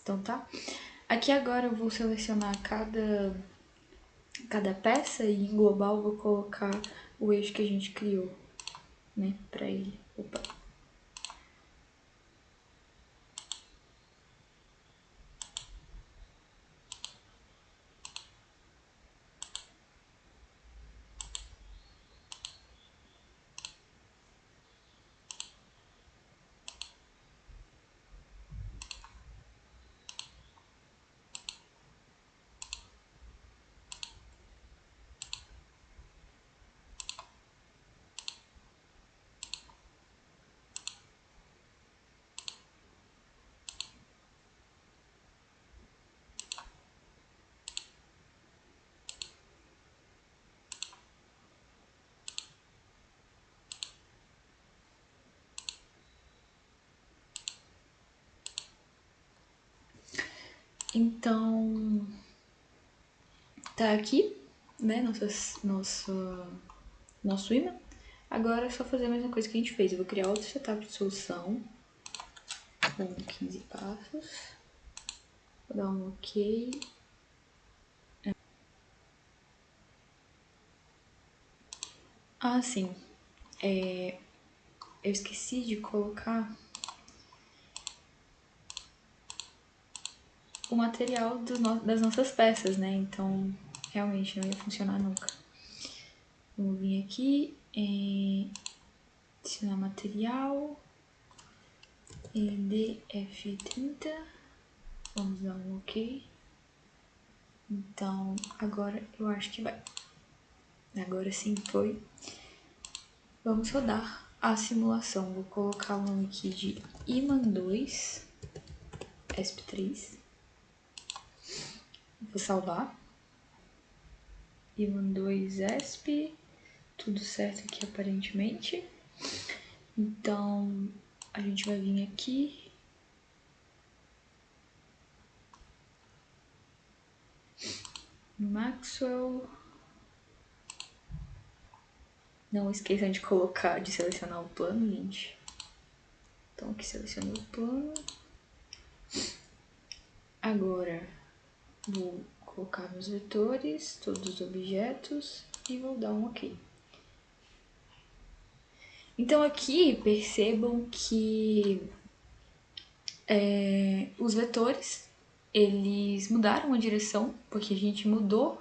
Então tá. Aqui agora eu vou selecionar cada peça e em global vou colocar o eixo que a gente criou, né, pra ele. Opa. Então, tá aqui, né, nosso ímã. Agora é só fazer a mesma coisa que a gente fez. Eu vou criar outro setup de solução com 15 passos. Vou dar um OK. Ah, sim. Eu esqueci de colocar o material das nossas peças, né? Então, realmente não ia funcionar nunca. Vamos vir aqui em adicionar material, EDF30. Vamos dar um OK. Então, agora eu acho que vai. Agora sim foi. Vamos rodar a simulação. Vou colocar o nome aqui de Iman2 ESP3. Vou salvar. Iman2 ESP. Tudo certo aqui aparentemente. Então, a gente vai vir aqui. Maxwell. Não esqueçam de colocar, de selecionar o plano, gente. Então, aqui selecionei o plano. Agora, vou colocar meus vetores, todos os objetos e vou dar um OK. Então, aqui, percebam que os vetores, eles mudaram a direção, porque a gente mudou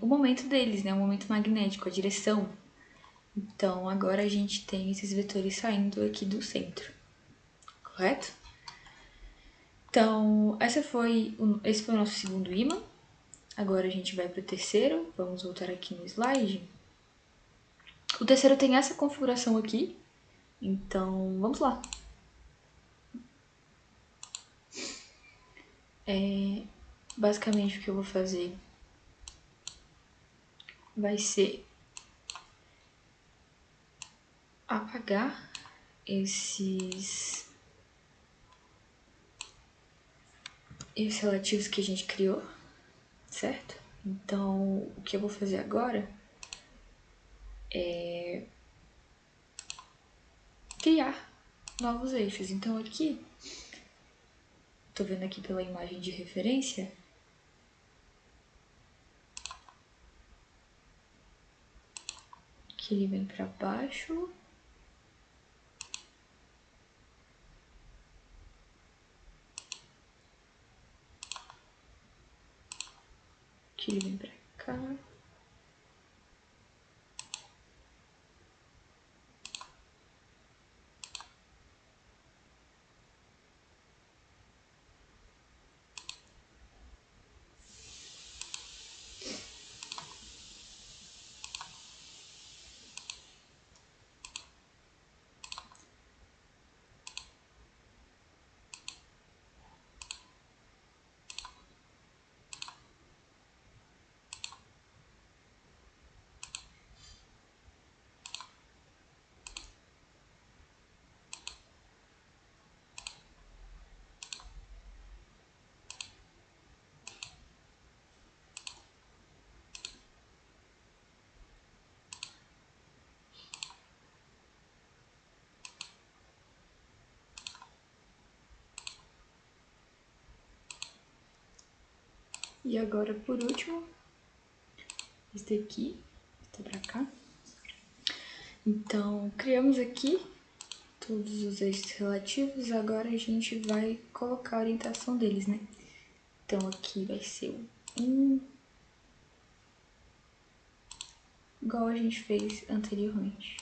o momento deles, né? O momento magnético, a direção. Então, agora a gente tem esses vetores saindo aqui do centro, correto? Então, esse foi o nosso segundo ímã. Agora a gente vai para o terceiro. Vamos voltar aqui no slide. O terceiro tem essa configuração aqui. Então, vamos lá. Basicamente, o que eu vou fazer vai ser apagar esses relativos que a gente criou, certo? Então, o que eu vou fazer agora é criar novos eixos. Então, aqui, tô vendo aqui pela imagem de referência, que ele vem para baixo. Que ele vem pra cá. E agora, por último, esse daqui, tá pra cá. Então, criamos aqui todos os eixos relativos, agora a gente vai colocar a orientação deles, né? Então, aqui vai ser o 1, igual a gente fez anteriormente.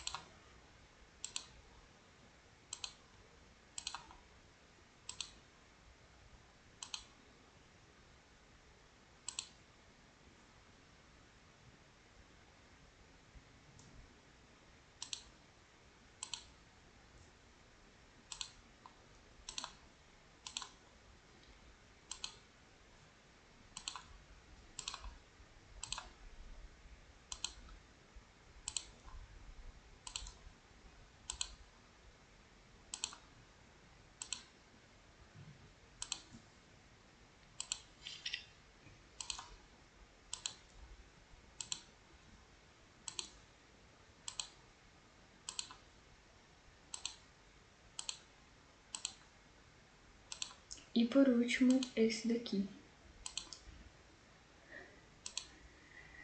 E por último, esse daqui.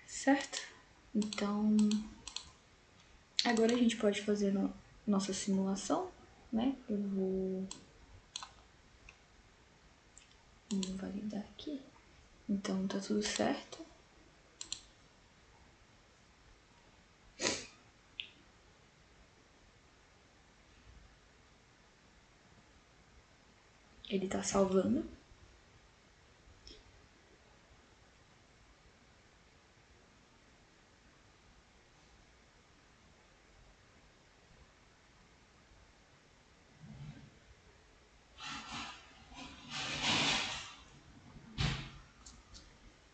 Certo? Então, agora a gente pode fazer nossa simulação, né? Eu vou validar aqui. Então, tá tudo certo. Ele tá salvando.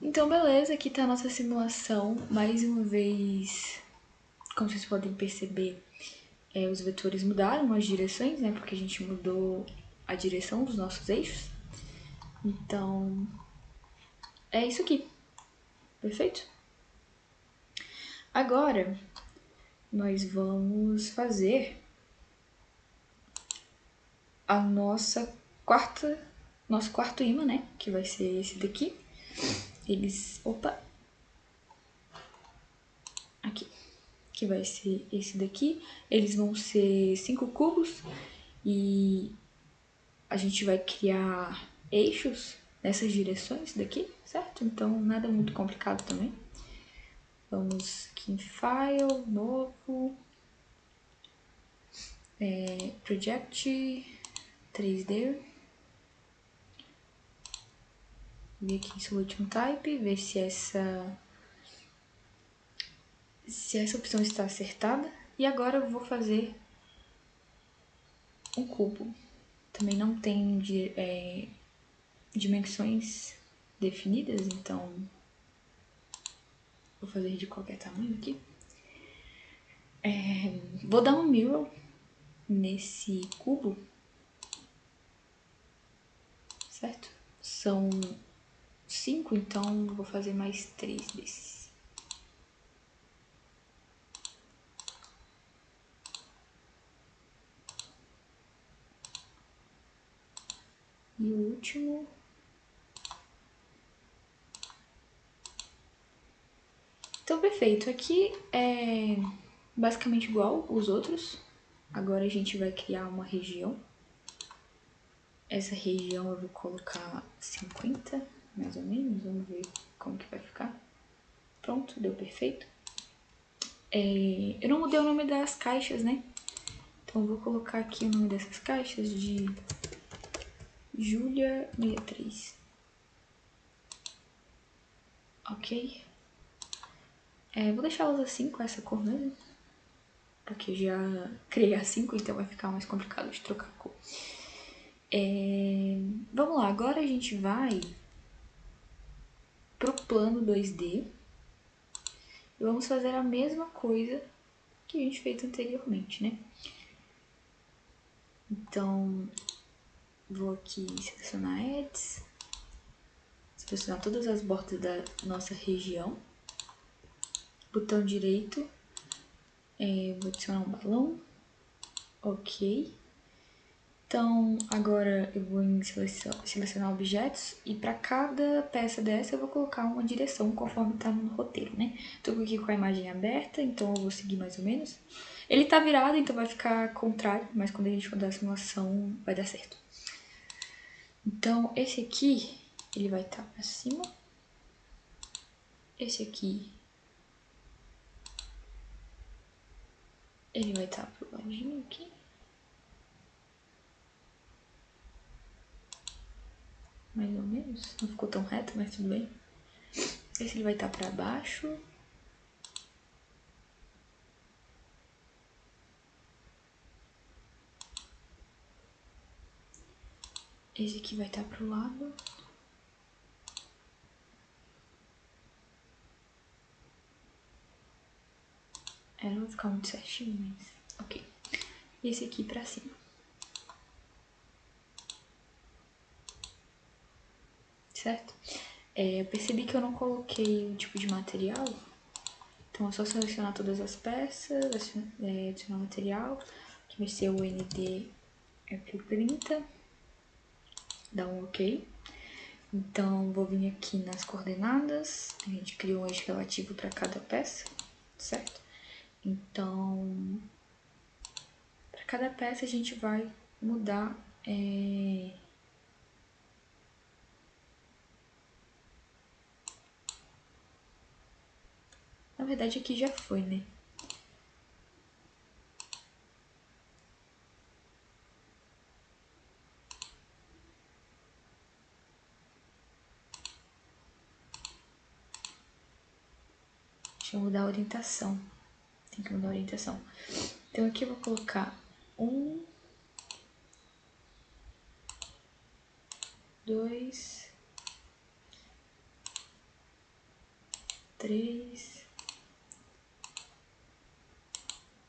Então, beleza, aqui tá a nossa simulação. Mais uma vez, como vocês podem perceber, os vetores mudaram as direções, né? Porque a gente mudou a direção dos nossos eixos. Então, é isso aqui. Perfeito? Agora, nós vamos fazer a nosso quarto ímã, né? Que vai ser esse daqui. Aqui. Que vai ser esse daqui. Eles vão ser 5 cubos e a gente vai criar eixos nessas direções daqui, certo? Então, nada muito complicado também. Vamos aqui em File, novo, Project, 3D. Vir aqui em Solution Type, ver se essa opção está acertada. E agora eu vou fazer um cubo. Também não tem dimensões definidas, então vou fazer de qualquer tamanho aqui. Vou dar um mirror nesse cubo, certo? São 5, então vou fazer mais 3 desses. E o último. Então, perfeito. Aqui é basicamente igual os outros. Agora a gente vai criar uma região. Essa região eu vou colocar 50, mais ou menos. Vamos ver como que vai ficar. Pronto, deu perfeito. Eu não mudei o nome das caixas, né? Então eu vou colocar aqui o nome dessas caixas de Julia 63. Ok. Vou deixá-las assim, com essa cor mesmo. Porque já criei a 5, então vai ficar mais complicado de trocar a cor. Vamos lá, agora a gente vai pro plano 2D. E vamos fazer a mesma coisa que a gente fez anteriormente, né? Então, vou aqui selecionar Edges. Selecionar todas as bordas da nossa região. Botão direito. Vou adicionar um balão. Ok. Então, agora eu vou em selecionar objetos e para cada peça dessa eu vou colocar uma direção conforme está no roteiro, né? Tô aqui com a imagem aberta, então eu vou seguir mais ou menos. Ele tá virado, então vai ficar contrário, mas quando a gente for dar a simulação vai dar certo. Então, esse aqui, ele vai estar para cima. Esse aqui, ele vai estar pro ladinho aqui. Mais ou menos, não ficou tão reto, mas tudo bem. Esse ele vai estar para baixo. Esse aqui vai estar pro lado. Não vai ficar muito certinho, mas ok. E esse aqui pra cima. Certo? Eu percebi que eu não coloquei o tipo de material. Então é só selecionar todas as peças, adicionar material, que vai ser o ND F30. dá um ok. Então, vou vir aqui nas coordenadas, a gente criou um eixo relativo para cada peça, certo? Então, para cada peça a gente vai mudar na verdade aqui já foi, né? Deixa eu mudar a orientação. Tem que mudar a orientação. Então aqui eu vou colocar 1, 2, 3,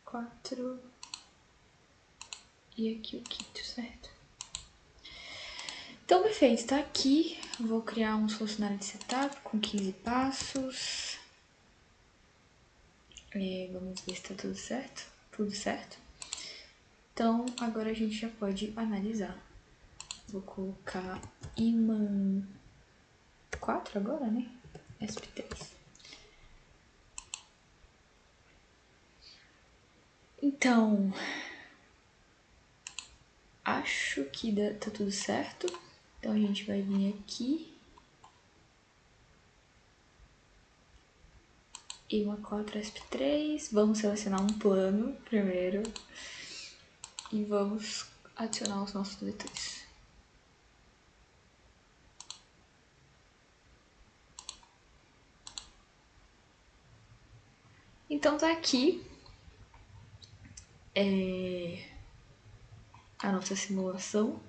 4 e aqui o quinto, certo? Então, perfeito, tá aqui. Vou criar um solucionário de setup com 15 passos. Vamos ver se tá tudo certo. Tudo certo. Então, agora a gente já pode analisar. Vou colocar imã 4 agora, né? SP3. Então, acho que tá tudo certo. Então, a gente vai vir aqui. Imã 4 SP3. Vamos selecionar um plano primeiro. E vamos adicionar os nossos vetores. Então tá aqui a nossa simulação.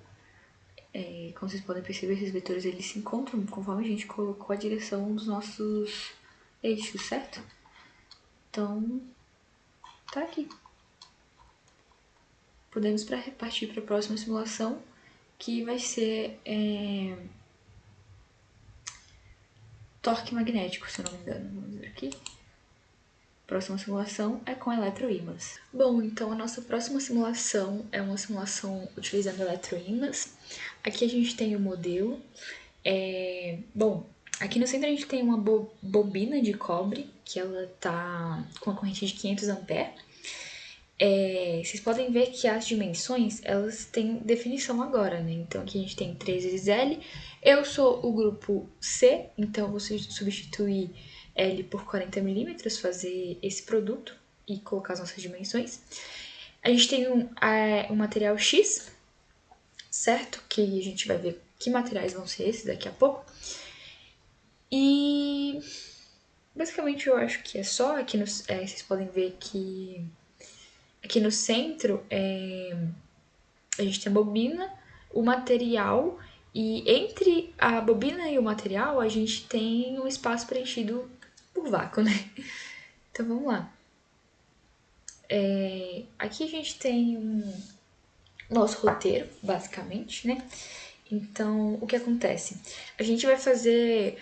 Como vocês podem perceber, esses vetores eles se encontram conforme a gente colocou a direção dos nossos eixos, certo? Então, tá aqui. Podemos partir para a próxima simulação, que vai ser torque magnético, se eu não me engano. Vamos ver aqui. Próxima simulação é com eletroímãs. Bom, então a nossa próxima simulação é uma simulação utilizando eletroímãs. Aqui a gente tem o modelo. Bom, aqui no centro a gente tem uma bobina de cobre, que ela tá com uma corrente de 500 A. Vocês podem ver que as dimensões, elas têm definição agora, né? Então aqui a gente tem 3 vezes L. Eu sou o grupo C, então eu vou substituir L por 40 milímetros, fazer esse produto e colocar as nossas dimensões. A gente tem um material X, certo? Que a gente vai ver que materiais vão ser esses daqui a pouco. E basicamente eu acho que é só. Aqui vocês podem ver que aqui no centro a gente tem a bobina, o material, e entre a bobina e o material a gente tem um espaço preenchido por vácuo, né? Então vamos lá. Aqui a gente tem nosso roteiro, basicamente, né? Então, o que acontece? A gente vai fazer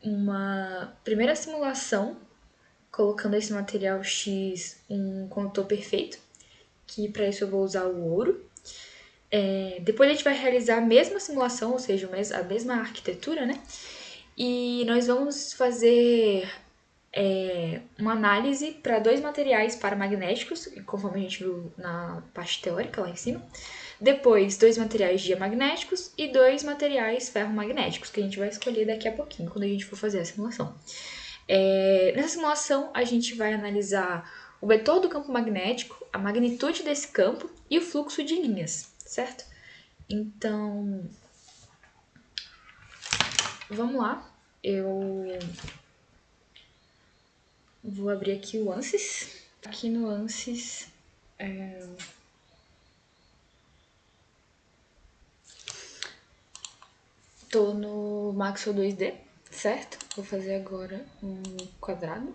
uma primeira simulação colocando esse material X um condutor perfeito, que para isso eu vou usar o ouro. Depois a gente vai realizar a mesma simulação, ou seja, a mesma arquitetura, né? E nós vamos fazer uma análise para 2 materiais paramagnéticos, conforme a gente viu na parte teórica lá em cima. Depois, 2 materiais diamagnéticos e 2 materiais ferromagnéticos, que a gente vai escolher daqui a pouquinho, quando a gente for fazer a simulação. Nessa simulação, a gente vai analisar o vetor do campo magnético, a magnitude desse campo e o fluxo de linhas, certo? Então, vamos lá. Eu vou abrir aqui o ANSYS. Aqui no ANSYS, tô no Maxwell 2D, certo? Vou fazer agora um quadrado.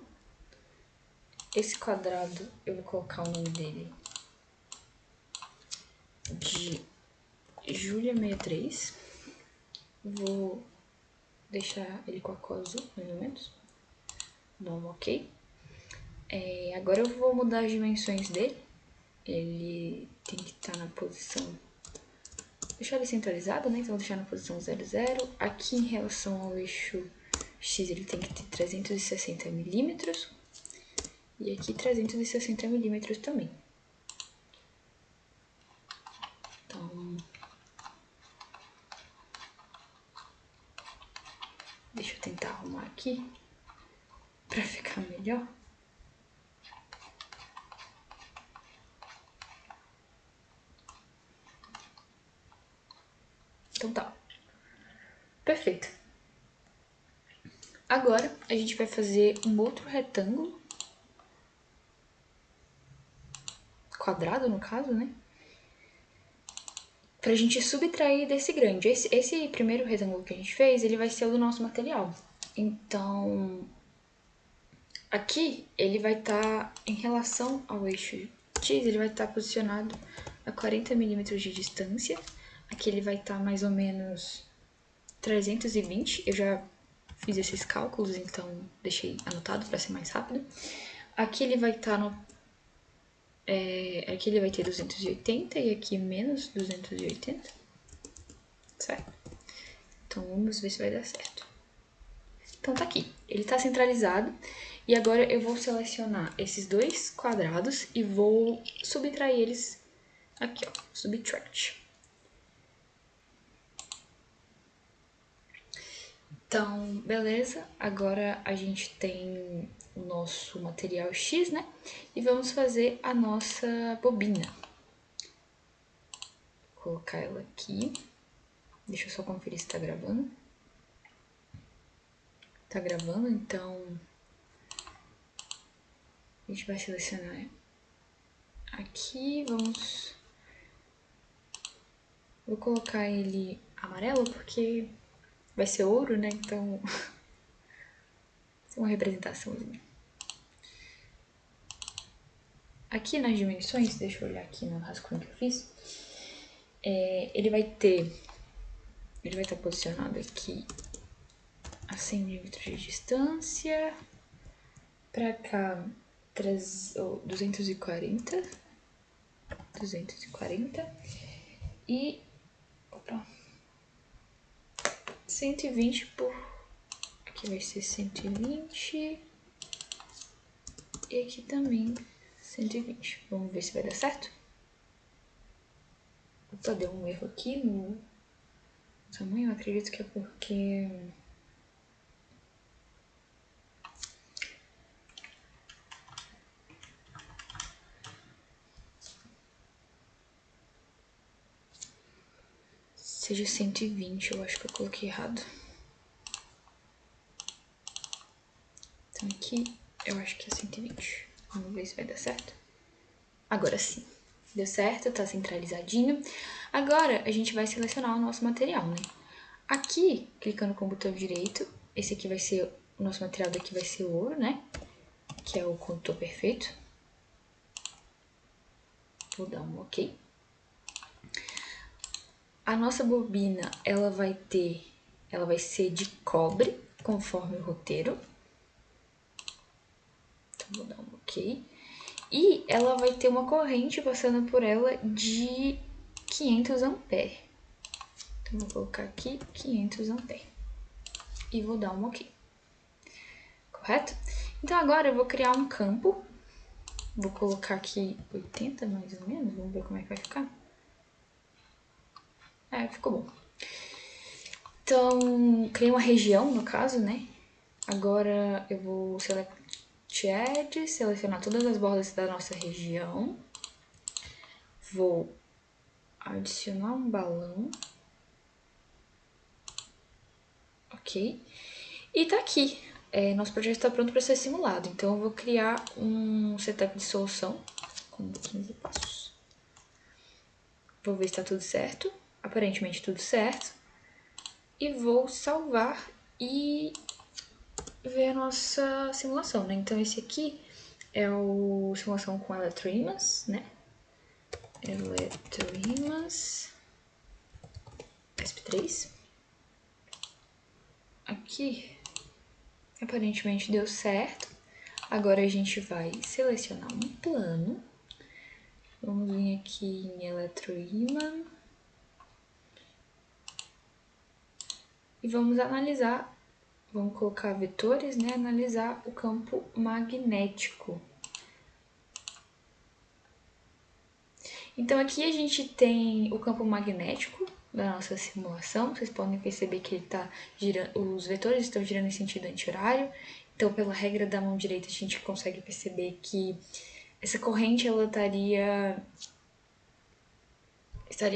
Esse quadrado, eu vou colocar o nome dele de Julia63. Vou deixar ele com a cor azul, mais ou menos. Dá um ok. Agora eu vou mudar as dimensões dele. Ele tem que estar na posição deixar ele centralizado, né? Então vou deixar na posição 0, 0. Aqui em relação ao eixo X, ele tem que ter 360 milímetros. E aqui 360 milímetros também. Então, deixa eu tentar arrumar aqui pra ficar melhor. Então tá. Perfeito. Agora a gente vai fazer um outro retângulo. Quadrado, no caso, né? Pra gente subtrair desse grande. Esse primeiro retângulo que a gente fez, ele vai ser o do nosso material. Então, aqui ele vai estar em relação ao eixo X, ele vai estar posicionado a 40 milímetros de distância. Aqui ele vai estar mais ou menos 320. Eu já fiz esses cálculos, então deixei anotado para ser mais rápido. Aqui ele vai estar aqui ele vai ter 280 e aqui menos 280, certo? Então vamos ver se vai dar certo. Então tá aqui, ele tá centralizado e agora eu vou selecionar esses dois quadrados e vou subtrair eles aqui, ó, subtract. Então, beleza, agora a gente tem o nosso material X, né? E vamos fazer a nossa bobina. Vou colocar ela aqui. Deixa eu só conferir se tá gravando. Tá gravando, então a gente vai selecionar aqui, vou colocar ele amarelo porque vai ser ouro, né? Então é uma representaçãozinha. Aqui nas dimensões, deixa eu olhar aqui no rascunho que eu fiz, ele vai estar posicionado aqui a 100 milímetros de distância, pra cá 240 e opa, 120 por, aqui vai ser 120 e aqui também 120. Vamos ver se vai dar certo. Opa, deu um erro aqui no tamanho, eu acredito que é porque seja 120, eu acho que eu coloquei errado. Então aqui eu acho que é 120. Vamos ver se vai dar certo. Agora sim, deu certo, tá centralizadinho. Agora a gente vai selecionar o nosso material, né? Aqui, clicando com o botão direito, esse aqui vai ser, o nosso material daqui vai ser o ouro, né? Que é o condutor perfeito. Vou dar um OK. A nossa bobina, ela vai ser de cobre, conforme o roteiro. Então, vou dar um OK. E ela vai ter uma corrente passando por ela de 500 amperes. Então, vou colocar aqui 500 amperes. E vou dar um OK. Correto? Então, agora eu vou criar um campo. Vou colocar aqui 80 mais ou menos. Vamos ver como é que vai ficar. Ficou bom. Então, criei uma região, no caso, né? Agora eu vou selecionar todas as bordas da nossa região. Vou adicionar um balão. Ok. E tá aqui. Nosso projeto está pronto para ser simulado. Então eu vou criar um setup de solução com 15 passos. Vou ver se está tudo certo. Aparentemente tudo certo. E vou salvar e ver a nossa simulação, né? Então esse aqui é o simulação com eletroímãs, né? Eletroímãs SP3. Aqui aparentemente deu certo. Agora a gente vai selecionar um plano. Vamos vir aqui em eletroímã. e vamos analisar, vamos colocar vetores, né? Analisar o campo magnético. Então aqui a gente tem o campo magnético da nossa simulação. Vocês podem perceber que ele tá girando, os vetores estão girando em sentido anti-horário. Então, pela regra da mão direita, a gente consegue perceber que essa corrente ela estaria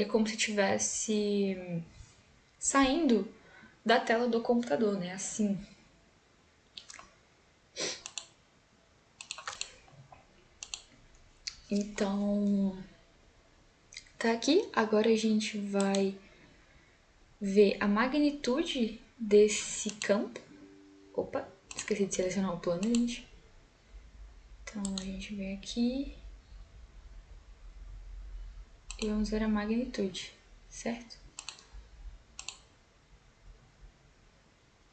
como se estivesse saindo da tela do computador, né? Assim. Então, tá aqui. Agora a gente vai ver a magnitude desse campo. Opa, esqueci de selecionar o plano, gente. Então, a gente vem aqui e vamos ver a magnitude, certo?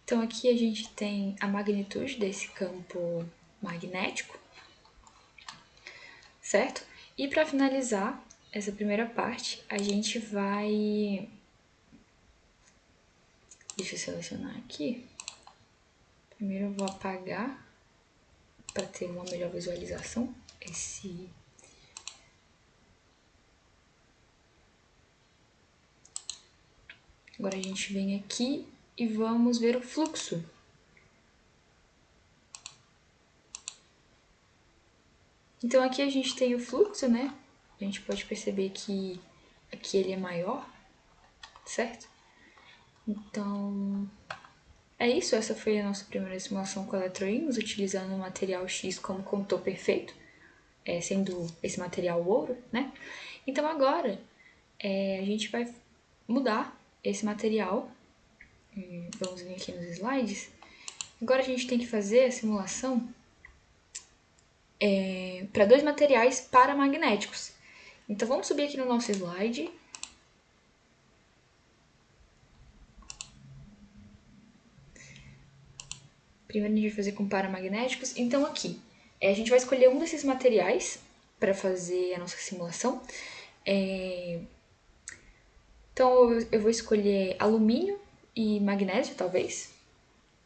Então, aqui a gente tem a magnitude desse campo magnético, certo? E para finalizar essa primeira parte, a gente vai... Deixa eu selecionar aqui. Primeiro eu vou apagar para ter uma melhor visualização Agora a gente vem aqui e vamos ver o fluxo. Então aqui a gente tem o fluxo, né? A gente pode perceber que aqui ele é maior, certo? Então, é isso. Essa foi a nossa primeira simulação com eletroímãs, utilizando o material X como condutor perfeito, sendo esse material ouro, né? Então agora a gente vai mudar esse material. Vamos vir aqui nos slides. Agora a gente tem que fazer a simulação para dois materiais paramagnéticos. Então vamos subir aqui no nosso slide. Primeiro a gente vai fazer com paramagnéticos. Então aqui, a gente vai escolher um desses materiais para fazer a nossa simulação. Então eu vou escolher alumínio e magnésio, talvez.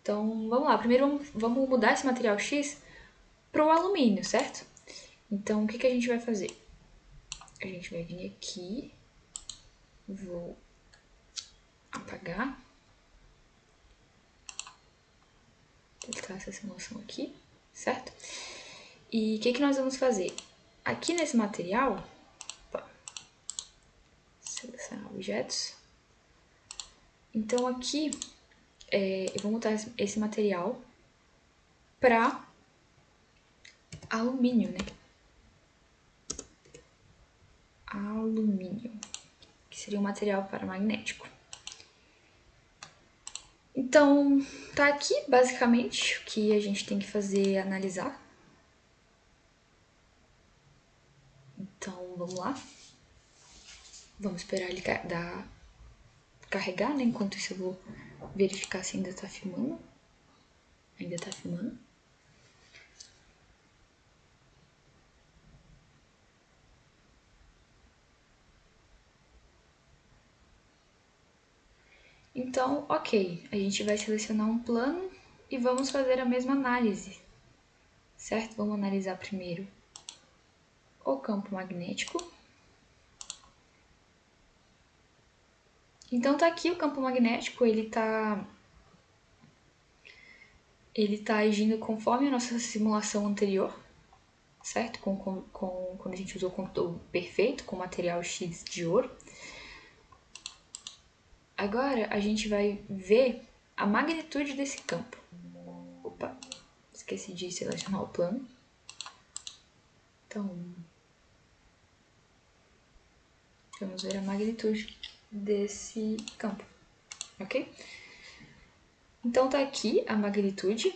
Então vamos lá, primeiro vamos mudar esse material X para o alumínio, certo? Então o que a gente vai fazer? A gente vai vir aqui, vou apagar, deletar essa simulação aqui, certo? E o que nós vamos fazer? Aqui nesse material, selecionar objetos. Então aqui eu vou mudar esse material para alumínio, né? Alumínio, que seria um material paramagnético. Então, tá aqui basicamente o que a gente tem que fazer é analisar. Então, vamos lá. Vamos esperar ele carregar, né? Enquanto isso eu vou verificar se ainda tá filmando. Ainda tá filmando. Então, ok, a gente vai selecionar um plano e vamos fazer a mesma análise, certo? Vamos analisar primeiro o campo magnético. Então tá aqui o campo magnético, ele tá agindo conforme a nossa simulação anterior, certo? Quando a gente usou o condutor perfeito com material X de ouro. Agora a gente vai ver a magnitude desse campo. Opa, esqueci de selecionar o plano. Então, vamos ver a magnitude desse campo, ok? Então tá aqui a magnitude,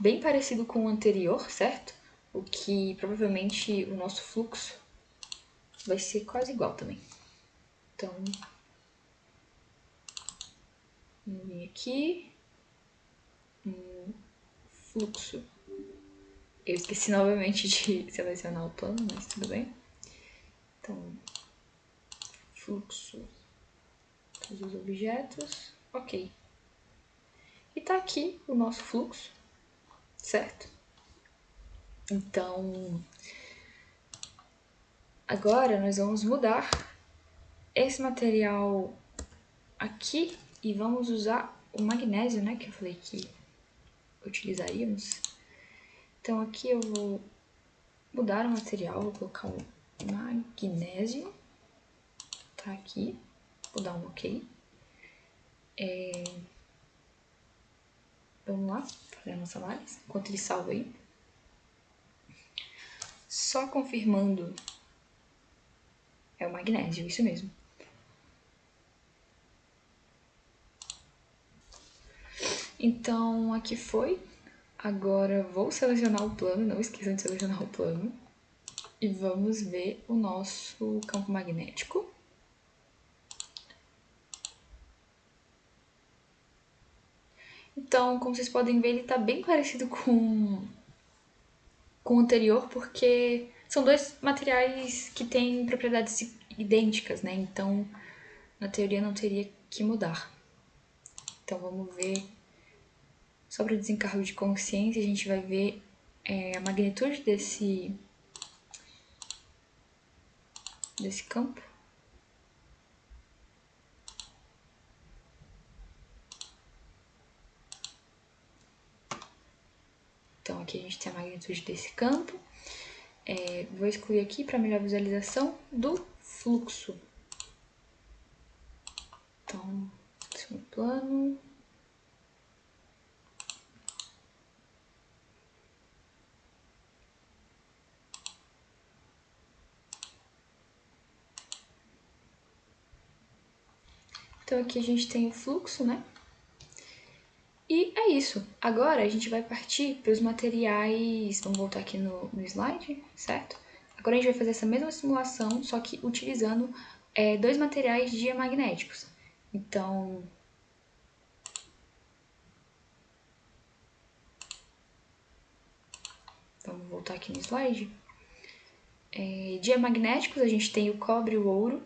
bem parecido com o anterior, certo? O que provavelmente o nosso fluxo vai ser quase igual também. Então, vamos vir aqui, fluxo. Eu esqueci novamente de selecionar o plano, mas tudo bem. Então, fluxo, todos os objetos, ok. E tá aqui o nosso fluxo, certo? Então, agora nós vamos mudar esse material aqui e vamos usar o magnésio, né, que eu falei que utilizaríamos. Então aqui eu vou mudar o material, vou colocar um magnésio, tá aqui, vou dar um OK. Vamos lá, fazer a nossa análise, enquanto ele salva aí. Só confirmando, é o magnésio, isso mesmo. Então, aqui foi. Agora vou selecionar o plano, não esqueçam de selecionar o plano. E vamos ver o nosso campo magnético. Então, como vocês podem ver, ele está bem parecido com o anterior, porque são dois materiais que têm propriedades idênticas, né? Então, na teoria, não teria que mudar. Então, vamos ver. Só para desencargo de consciência, a gente vai ver a magnitude desse campo. Então, aqui a gente tem a magnitude desse campo. Vou excluir aqui para melhor visualização do fluxo. Então, segundo plano. Então, aqui a gente tem o fluxo, né? E é isso. Agora a gente vai partir para os materiais. Vamos voltar aqui no slide, certo? Agora a gente vai fazer essa mesma simulação, só que utilizando dois materiais diamagnéticos. Então, vamos voltar aqui no slide. Diamagnéticos, a gente tem o cobre e o ouro,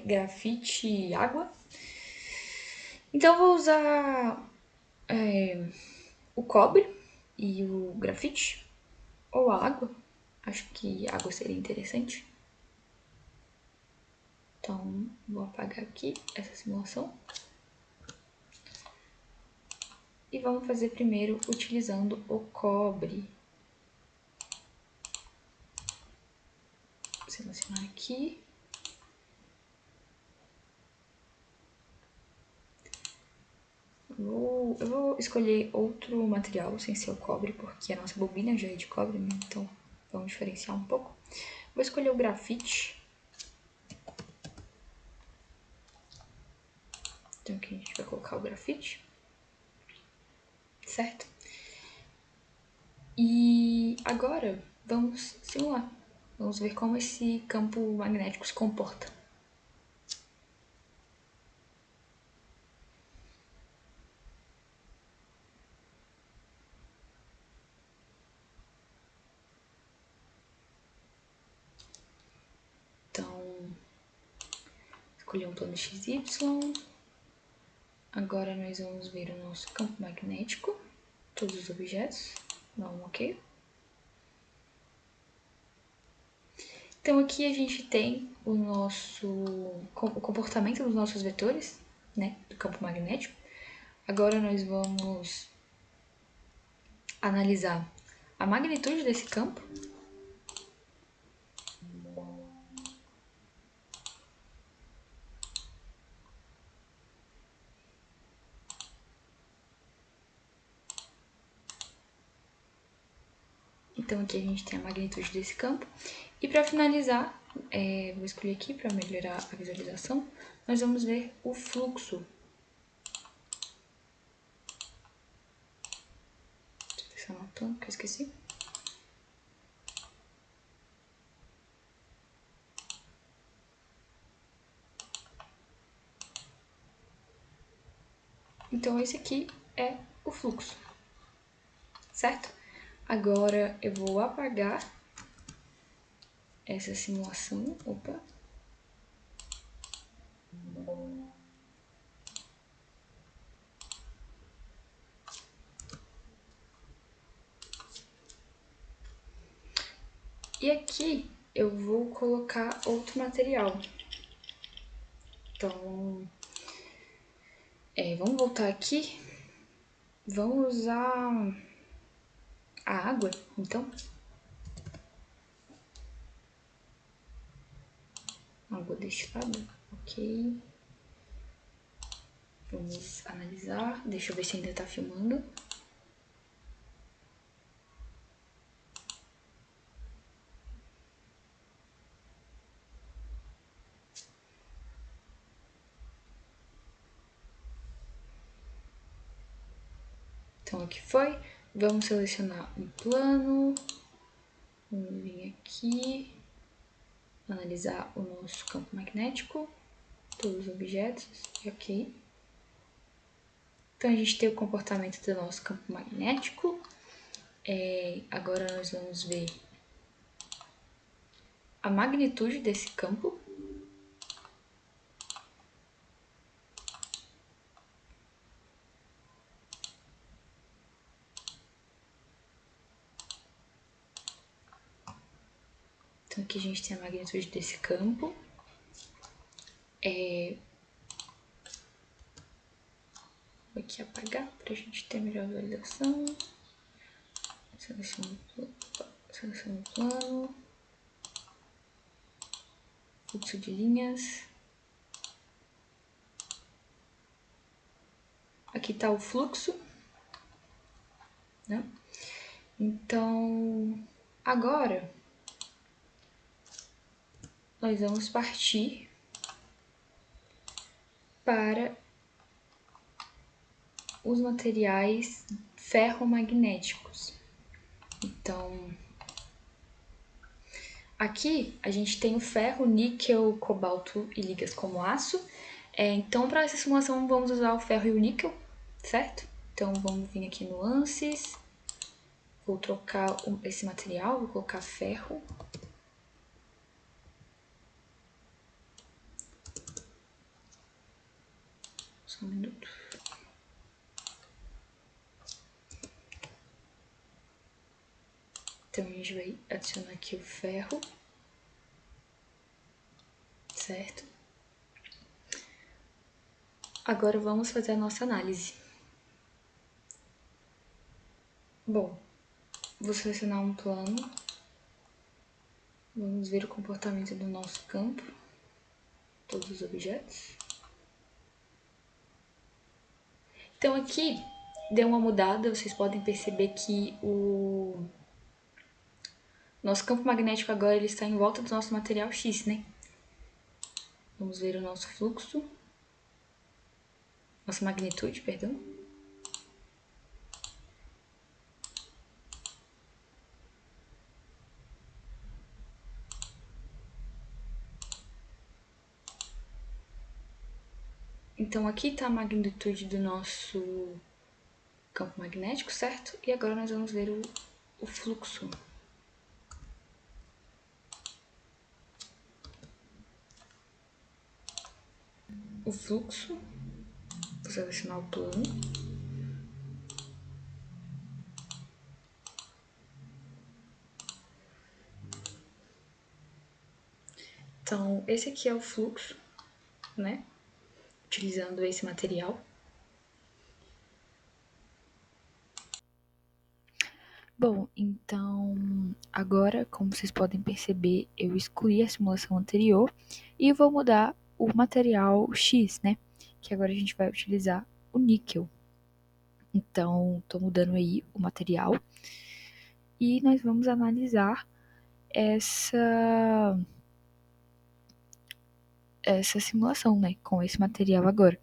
grafite e água. Então, eu vou usar o cobre e o grafite, ou a água. Acho que água seria interessante. Então, vou apagar aqui essa simulação. E vamos fazer primeiro utilizando o cobre. Vou selecionar aqui. Eu vou escolher outro material sem ser o cobre, porque a nossa bobina já é de cobre, né? Então vamos diferenciar um pouco. Vou escolher o grafite. Então aqui a gente vai colocar o grafite. Certo? E agora vamos simular. Vamos ver como esse campo magnético se comporta. Então, escolher um plano XY. Agora nós vamos ver o nosso campo magnético, todos os objetos, dá um OK. Então aqui a gente tem o comportamento dos nossos vetores, né, do campo magnético. Agora nós vamos analisar a magnitude desse campo. Então aqui a gente tem a magnitude desse campo. E para finalizar, vou escolher aqui para melhorar a visualização, nós vamos ver o fluxo. Deixa eu anotando que eu esqueci. Então esse aqui é o fluxo, certo? Agora eu vou apagar essa simulação. Opa! E aqui eu vou colocar outro material. Então, vamos voltar aqui. Vamos usar a água, então. Água destilada, ok. Vamos analisar. Deixa eu ver se ainda tá filmando. Então, aqui foi. Vamos selecionar um plano. Vamos vir aqui. Analisar o nosso campo magnético. Todos os objetos. Ok. Então, a gente tem o comportamento do nosso campo magnético. Agora nós vamos ver a magnitude desse campo. Então, aqui a gente tem a magnitude desse campo. Vou aqui apagar para a gente ter melhor visualização. Seleciono o plano. Fluxo de linhas. Aqui está o fluxo, né? Então, agora nós vamos partir para os materiais ferromagnéticos. Então, aqui a gente tem o ferro, níquel, cobalto e ligas como aço. Então, para essa simulação, vamos usar o ferro e o níquel, certo? Então, vamos vir aqui no ANSYS. Vou trocar esse material, vou colocar ferro. Só um minuto. Então, a gente vai adicionar aqui o ferro. Certo? Agora vamos fazer a nossa análise. Bom, vou selecionar um plano. Vamos ver o comportamento do nosso campo. Todos os objetos. Então aqui deu uma mudada, vocês podem perceber que o nosso campo magnético agora ele está em volta do nosso material X, né? Vamos ver o nosso fluxo. Nossa magnitude, perdão. Então aqui está a magnitude do nosso campo magnético, certo? E agora nós vamos ver o fluxo. O fluxo, vou selecionar o plano. Então, esse aqui é o fluxo, né? Utilizando esse material. Bom, então agora, como vocês podem perceber, eu excluí a simulação anterior e vou mudar o material X, né? Que agora a gente vai utilizar o níquel. Então, estou mudando aí o material e nós vamos analisar essa simulação, né? Com esse material agora.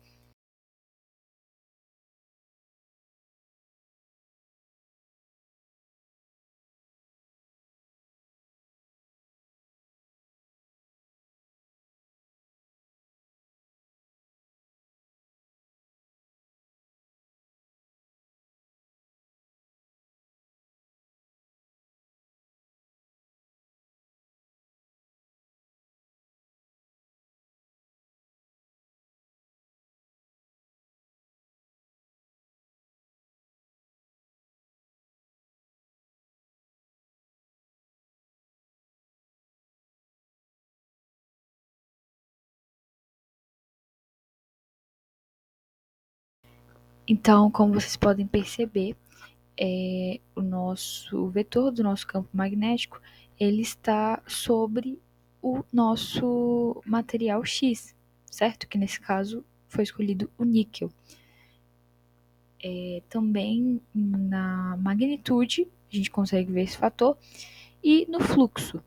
Então, como vocês podem perceber, o vetor do nosso campo magnético, ele está sobre o nosso material X, certo? Que nesse caso foi escolhido o níquel. Também na magnitude, a gente consegue ver esse fator, e no fluxo.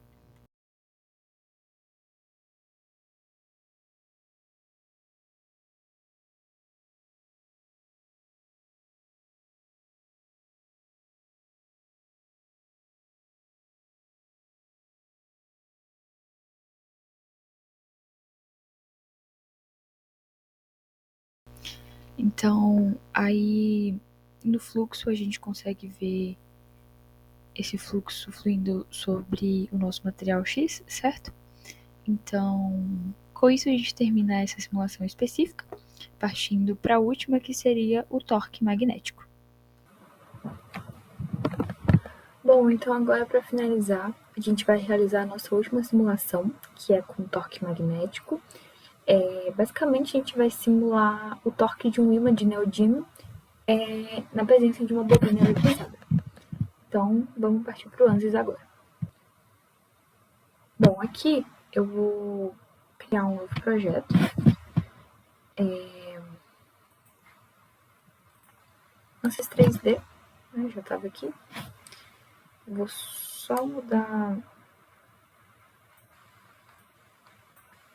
Então, aí no fluxo a gente consegue ver esse fluxo fluindo sobre o nosso material X, certo? Então, com isso a gente termina essa simulação específica, partindo para a última, que seria o torque magnético. Bom, então agora para finalizar, a gente vai realizar a nossa última simulação, que é com torque magnético. Basicamente, a gente vai simular o torque de um ímã de neodímio na presença de uma bobina eletrizada. Então, vamos partir para o ANSYS agora. Bom, aqui eu vou criar um novo projeto. ANSYS 3D, né, já estava aqui. Vou só mudar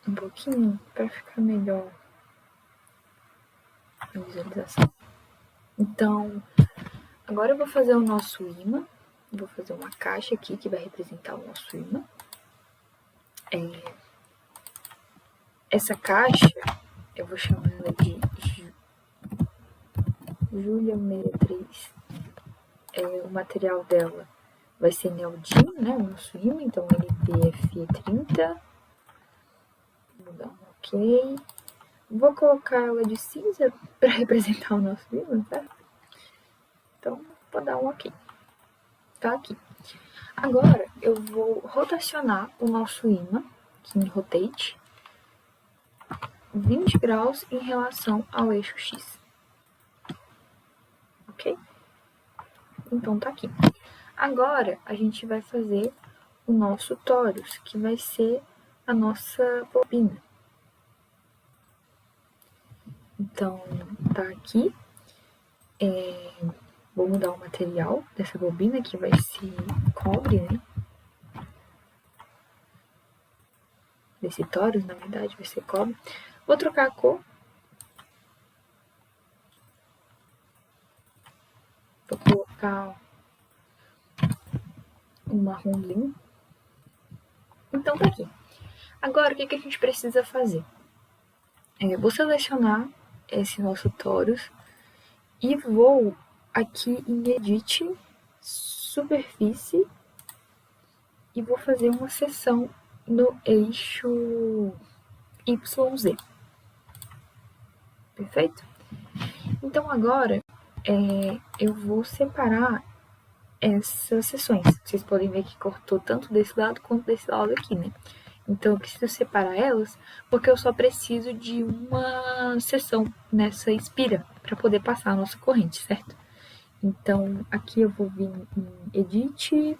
um pouquinho para ficar melhor a visualização. Então, agora eu vou fazer o nosso ímã. Vou fazer uma caixa aqui que vai representar o nosso ímã. Essa caixa, eu vou chamar ela de Julia 63. O material dela vai ser neodímio, né? O nosso ímã, então NPF30. Vou dar um OK. Vou colocar ela de cinza para representar o nosso ímã, certo? Então, vou dar um OK. Tá aqui. Agora, eu vou rotacionar o nosso ímã, aqui em Rotate, 20 graus em relação ao eixo X. Ok? Então, tá aqui. Agora, a gente vai fazer o nosso torus, que vai ser a nossa bobina. Então, tá aqui. Vou mudar o material dessa bobina, que vai ser cobre, né? Desse torus, na verdade, vai ser cobre. Vou trocar a cor. Vou colocar um marrom limpo. Então, tá aqui. Agora, o que a gente precisa fazer? Vou selecionar esse nosso torus e vou aqui em Edit, Superfície, e vou fazer uma seção no eixo YZ. Perfeito? Então agora eu vou separar essas seções. Vocês podem ver que cortou tanto desse lado quanto desse lado aqui, né? Então eu preciso separar elas porque eu só preciso de uma seção nessa espira para poder passar a nossa corrente, certo? Então aqui eu vou vir em Edit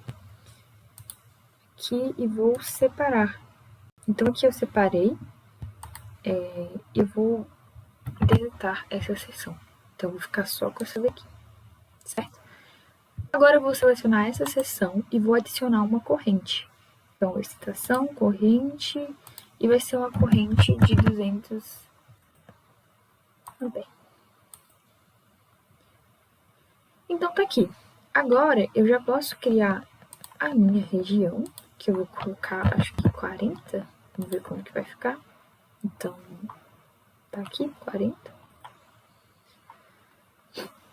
aqui e vou separar. Então aqui eu separei e vou deletar essa seção. Então eu vou ficar só com essa daqui, certo? Agora eu vou selecionar essa seção e vou adicionar uma corrente. Então, excitação, corrente, e vai ser uma corrente de 200 amperes. Então, tá aqui. Agora, eu já posso criar a minha região, que eu vou colocar, acho que 40. Vamos ver como que vai ficar. Então, tá aqui, 40.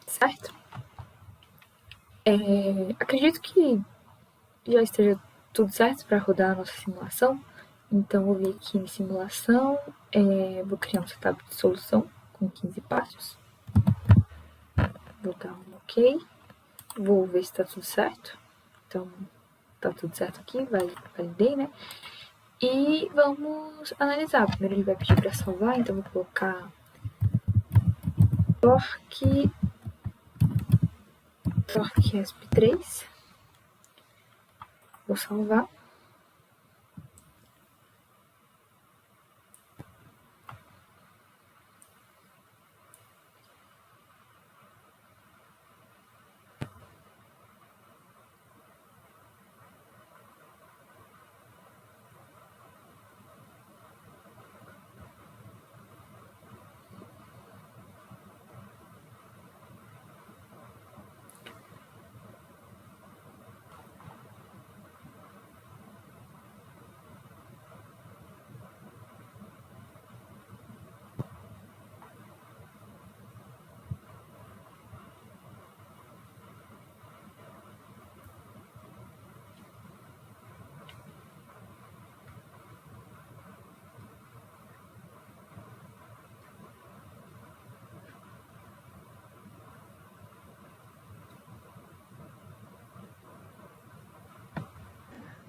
Certo? Acredito que já esteja tudo certo para rodar a nossa simulação. Então, vou vir aqui em simulação, vou criar um setup de solução com 15 passos. Vou dar um OK. Vou ver se está tudo certo. Então, tá tudo certo aqui, validei, né? E vamos analisar. Primeiro ele vai pedir para salvar, então vou colocar Torque ESP3. Vou salvar.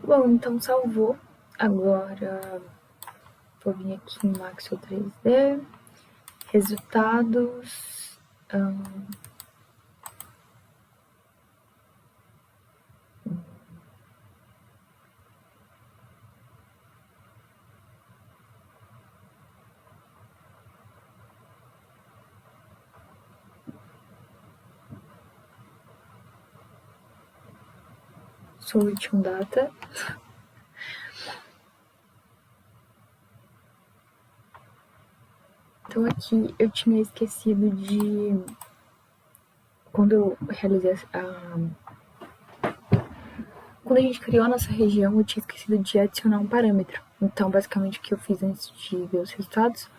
Bom, então salvou. Agora vou vir aqui em Maxwell 3D, resultados, Solution Data. Então aqui eu tinha esquecido de, quando eu realizei quando a gente criou a nossa região, eu tinha esquecido de adicionar um parâmetro. Então, basicamente, o que eu fiz antes de ver os resultados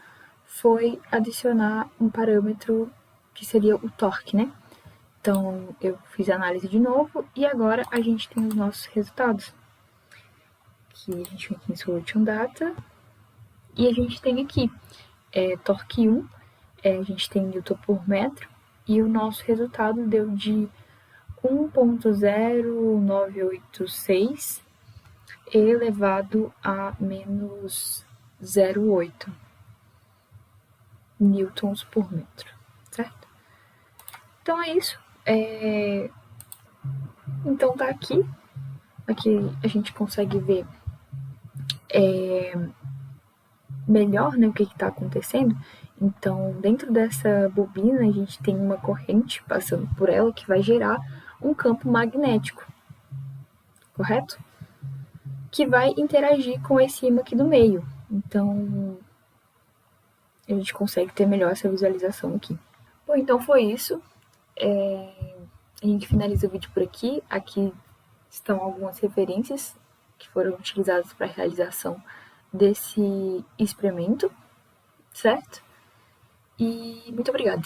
foi adicionar um parâmetro que seria o torque, né? Então, eu fiz a análise de novo e agora a gente tem os nossos resultados. Aqui a gente vem aqui em Solution Data e a gente tem aqui torque 1, a gente tem Newton por metro e o nosso resultado deu de 1.0986 elevado a menos 0,8 newtons por metro, certo? Então é isso. Então tá aqui. Aqui a gente consegue ver melhor, né, o que está acontecendo. Então, dentro dessa bobina, a gente tem uma corrente passando por ela que vai gerar um campo magnético, correto? Que vai interagir com esse ímã aqui do meio. Então, a gente consegue ter melhor essa visualização aqui. Bom, então foi isso. A gente finaliza o vídeo por aqui. Aqui estão algumas referências que foram utilizadas para a realização desse experimento, certo? E muito obrigada.